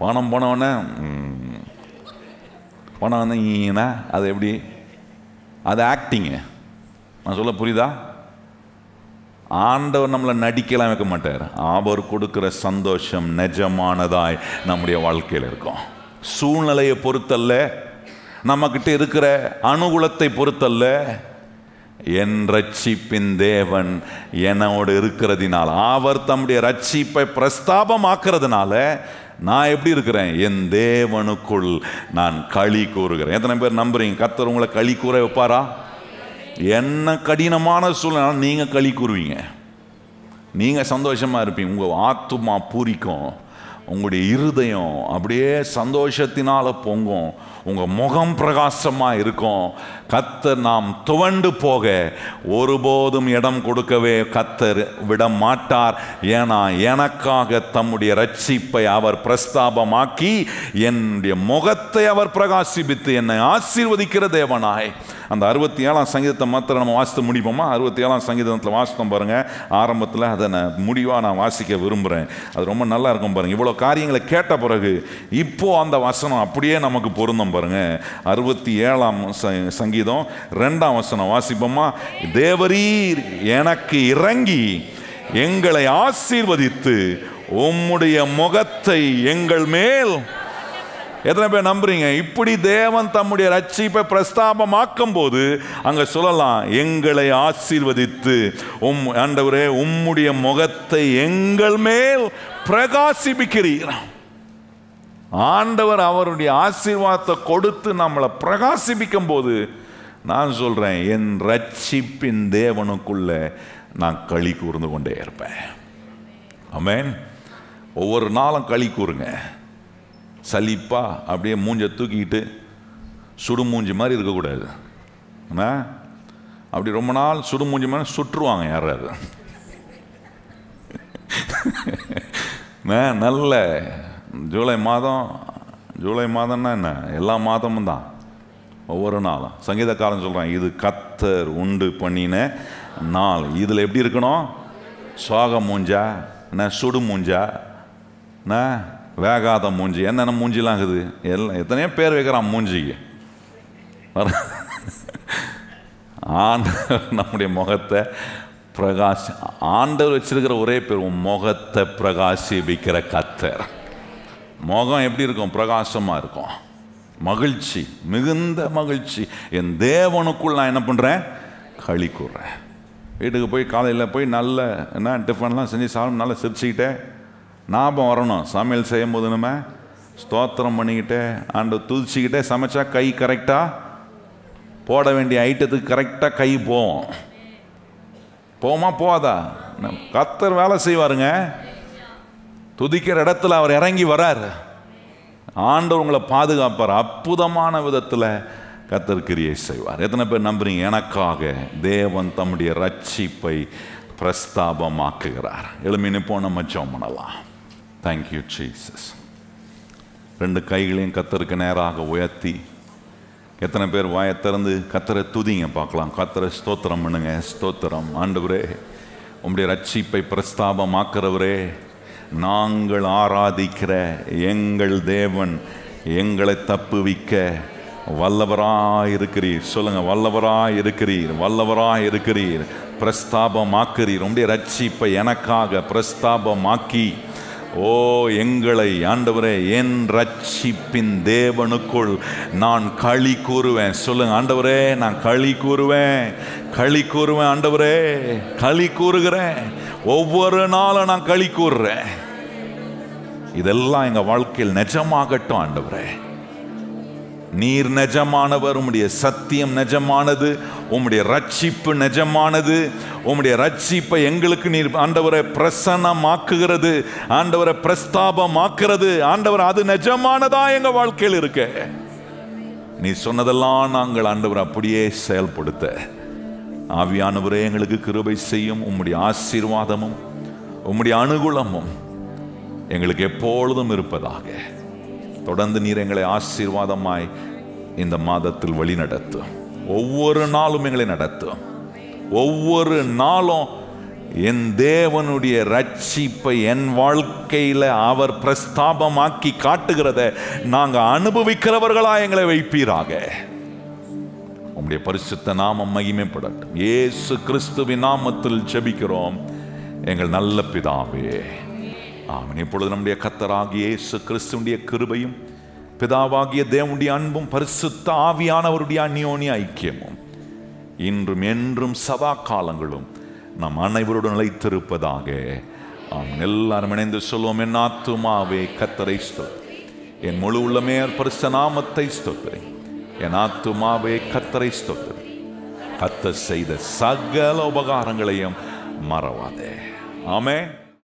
பணம் போனவொன்னே பணம் வந்தீங்கன்னா அது எப்படி? அது ஆக்டிங்கு. நான் சொல்ல புரியுதா? ஆண்டவர் நம்மளை நடிக்கலாம் வைக்க மாட்டார். அவர் கொடுக்கிற சந்தோஷம் நிஜமானதாய் நம்முடைய வாழ்க்கையில் இருக்கும். சூழ்நிலையை பொறுத்தல்ல, நம்மக்கிட்ட இருக்கிற அனுகூலத்தை பொறுத்தல்ல, என் ரட்சிப்பின் தேவன் என்னோடு இருக்கிறதுனால, அவர் தம்முடைய ரட்சிப்பை பிரஸ்தாபமாக்குறதுனால நான் எப்படி இருக்கிறேன்? என் தேவனுக்குள் நான் களி கூறுகிறேன். எத்தனை பேர் நம்புறீங்க கர்த்தர் உங்களை களி கூற வைப்பாரா? என்ன கடினமான சூழ்நிலை நீங்கள் களி கூறுவீங்க, நீங்கள் சந்தோஷமாக இருப்பீங்க, உங்கள் ஆத்துமா பூரிக்கும், உங்களுடைய இருதயம் அப்படியே சந்தோஷத்தினால் பொங்கும், உங்கள் முகம் பிரகாசமாக இருக்கும். கர்த்தர் நாம் துவண்டு போக ஒருபோதும் இடம் கொடுக்கவே கர்த்தர் விட மாட்டார். ஏன்னா எனக்காக தம்முடைய ரட்சிப்பை அவர் பிரஸ்தாபமாக்கி என்னுடைய முகத்தை அவர் பிரகாசிப்பித்து என்னை ஆசீர்வதிக்கிற தேவனாய். அந்த 67ஆம் சங்கீதத்தை மாத்திரம் நம்ம வாசித்து முடிப்போமா? 67ஆம் சங்கீதத்தில் வாசித்தோம் பாருங்க. ஆரம்பத்தில் அதை நான் முடிவாக நான் வாசிக்க விரும்புகிறேன். அது ரொம்ப நல்லா இருக்கும் பாருங்க. இவ்வளோ காரியங்களை கேட்ட பிறகு இப்போ அந்த வசனம் அப்படியே நமக்கு பொருந்தும் பாருங்க. 67ஆம் சங்கீதம் 2ஆம் வசனம் வாசிப்போமா? தேவரீர் எனக்கு இறங்கி எங்களை ஆசீர்வதித்து உம்முடைய முகத்தை எங்கள் மேல். எத்தனை பேர் நம்புறீங்க? இப்படி தேவன் தம்முடைய ரட்சிப்பை பிரஸ்தாபமாக்கும் போது அங்க சொல்லலாம், எங்களை ஆசீர்வதித்து ஆண்டவரே உம்முடைய முகத்தை எங்கள் மேல் பிரகாசிப்பிக்கிறீர். ஆண்டவர் அவருடைய ஆசீர்வாதத்தை கொடுத்து நம்மளை பிரகாசிப்பிக்கும் போது நான் சொல்றேன், என் ரட்சிப்பின் தேவனுக்குள்ள நான் களி கூர்ந்து கொண்டே இருப்பேன். ஆமென். ஒவ்வொரு நாளும் களி கூறுங்க. சலிப்பா அப்படியே மூஞ்ச தூக்கிக்கிட்டு சுடுமூஞ்சி மாதிரி இருக்கக்கூடாது. அப்படி ரொம்ப நாள் சுடுமூஞ்சி மாதிரி சுற்றுவாங்க யாராவது. நல்ல ஜூலை மாதம்னா என்ன, எல்லா மாதமும் தான், ஒவ்வொரு நாளும். சங்கீதக்காரன் சொல்கிறான், இது கர்த்தர் உண்டு பண்ணின நாள். இதில் எப்படி இருக்கணும்? சோக மூஞ்சா, என்ன சுடு மூஞ்சா, என்ன வேகாத மூஞ்சி, என்னென்ன மூஞ்சிலாம் இருக்குது, எல்லாம் எத்தனையோ பேர் வைக்கிறான் மூஞ்சிக்கு. ஆண்டவர் நம்முடைய முகத்தை ஆண்டவர் வச்சிருக்கிற ஒரே பேர், முகத்தை பிரகாசிப்பிக்கிற கர்த்தர். முகம் எப்படி இருக்கும்? பிரகாசமாக இருக்கும். மகிழ்ச்சி, மிகுந்த மகிழ்ச்சி. என் தேவனுக்குள் நான் என்ன பண்ணுறேன்? களி கூறுறேன். வீட்டுக்கு போய் காலையில் போய் நல்ல என்ன டிஃபன்லாம் செஞ்சு சாப்பிட நல்லா சிரிச்சுக்கிட்டே ஞாபகம் வரணும். சமையல் செய்யும் போது நம்ம ஸ்தோத்திரம் பண்ணிக்கிட்டே ஆண்டவர் துதிச்சிக்கிட்டே சமைச்சா கை கரெக்டாக போட வேண்டிய ஐட்டத்துக்கு கரெக்டாக கை போமா போதா? கர்த்தர் வேலை செய்வாருங்க. துதிக்கிற இடத்துல அவர் இறங்கி வரார். ஆண்டவர் உங்களை பாதுகாப்பார். அற்புதமான விதத்தில் கர்த்தர் கிரியை செய்வார். எத்தனை பேர் நம்புறீங்க? எனக்காக தேவன் தம்முடைய ரட்சிப்பை பிரஸ்தாபமாக்குகிறார். எழுமி நிப்போம், நம்ம ஜெபம் பண்ணலாம். Thank you Jesus. 2 கைகளையும் கர்த்தருக்கு நேராக உயர்த்தி, எத்தனை பேர் வாயை திறந்து கர்த்தரை துதிங்க பார்க்கலாம். கர்த்தரை ஸ்தோத்திரம் பண்ணுங்க. ஸ்தோத்திரம். ஆண்டவரே, உம்முடைய ரட்சிப்பை பிரஸ்தாபமாக்குறவரே, நாங்கள் ஆராதிக்கிற எங்கள் தேவன் எங்களை தப்புவிக்க வல்லவராயிருக்கிறீர். சொல்லுங்க, வல்லவராயிருக்கிறீர், வல்லவராயிருக்கிறீர். பிரஸ்தாபமாக்குறீர். உம்முடைய ரட்சிப்பை எனக்காக பிரஸ்தாபமாக்கி, ஓ எங்களை ஆண்டவரே, என் ரட்சிப்பின் தேவனுக்குள் நான் களி கூறுவேன். சொல்லுங்க, ஆண்டவரே நான் களி கூறுவேன், களி கூறுவேன். ஆண்டவரே களி கூறுகிறேன். ஒவ்வொரு நாளும் நான் களி கூறுறேன். இதெல்லாம் எங்க வாழ்க்கையில் நிஜமாகட்டும். ஆண்டவரே, நீர் நிஜமானவர். உம்முடைய சத்தியம் நிஜமானது. உம்முடைய ரட்சிப்பு நிஜமானது. உம்முடைய ரட்சிப்பை எங்களுக்கு நீர் ஆண்டவரை பிரசன்னமாக்குகிறது, ஆண்டவரை பிரஸ்தாபமாக்குறது. ஆண்டவர் அது நிஜமானதா எங்க வாழ்க்கையில் இருக்க. நீ சொன்னதெல்லாம் நாங்கள் ஆண்டவர் அப்படியே செயல்படுத்த ஆவியானவரே எங்களுக்கு கிருபை செய்யும். உம்முடைய ஆசீர்வாதமும் உம்முடைய அனுகூலமும் எங்களுக்கு எப்பொழுதும் இருப்பதாக. தொடர்ந்து நீர் எங்களை ஆசீர்வாதமாய் இந்த மாதத்தில் வழி நடத்தும். ஒவ்வொரு நாளும் எங்களை நடத்தும். ஒவ்வொரு நாளும் என் தேவனுடைய ரட்சிப்பை என் வாழ்க்கையில் அவர் பிரஸ்தாபமாக்கி காட்டுகிறத நாங்கள் அனுபவிக்கிறவர்களா எங்களை வைப்பீராக. உம்முடைய பரிசுத்த நாமம் மகிமைப்படட்டும். இயேசு கிறிஸ்துவின் நாமத்தில் ஜெபிக்கிறோம் எங்கள் நல்ல பிதாவே, ஆமென். இப்பொழுது நம்முடைய கர்த்தராகிய இயேசு கிறிஸ்துவினுடைய கிருபையும் பிதாவாகிய தேவனுடைய அன்பும் பரிசுத்த ஆவியானவருடைய அந்யோன்ய ஐக்கியமும் இன்றும் என்றும் சதா காலங்களும் நம் அனைவருடன் நிலைத்திருப்பதாக. ஆமென். எல்லாரும் இணைந்து சொல்லுவோம். என் ஆத்துமாவே கர்த்தரை ஸ்தோத்திரி, என் முழு உள்ளமே பரிசுத்த நாமத்தை ஸ்தோத்திரி. என் ஆத்துமாவே கர்த்தரை ஸ்தோத்திரி, கர்த்தர் செய்த சகல உபகாரங்களையும் மறவாதே. ஆமென்.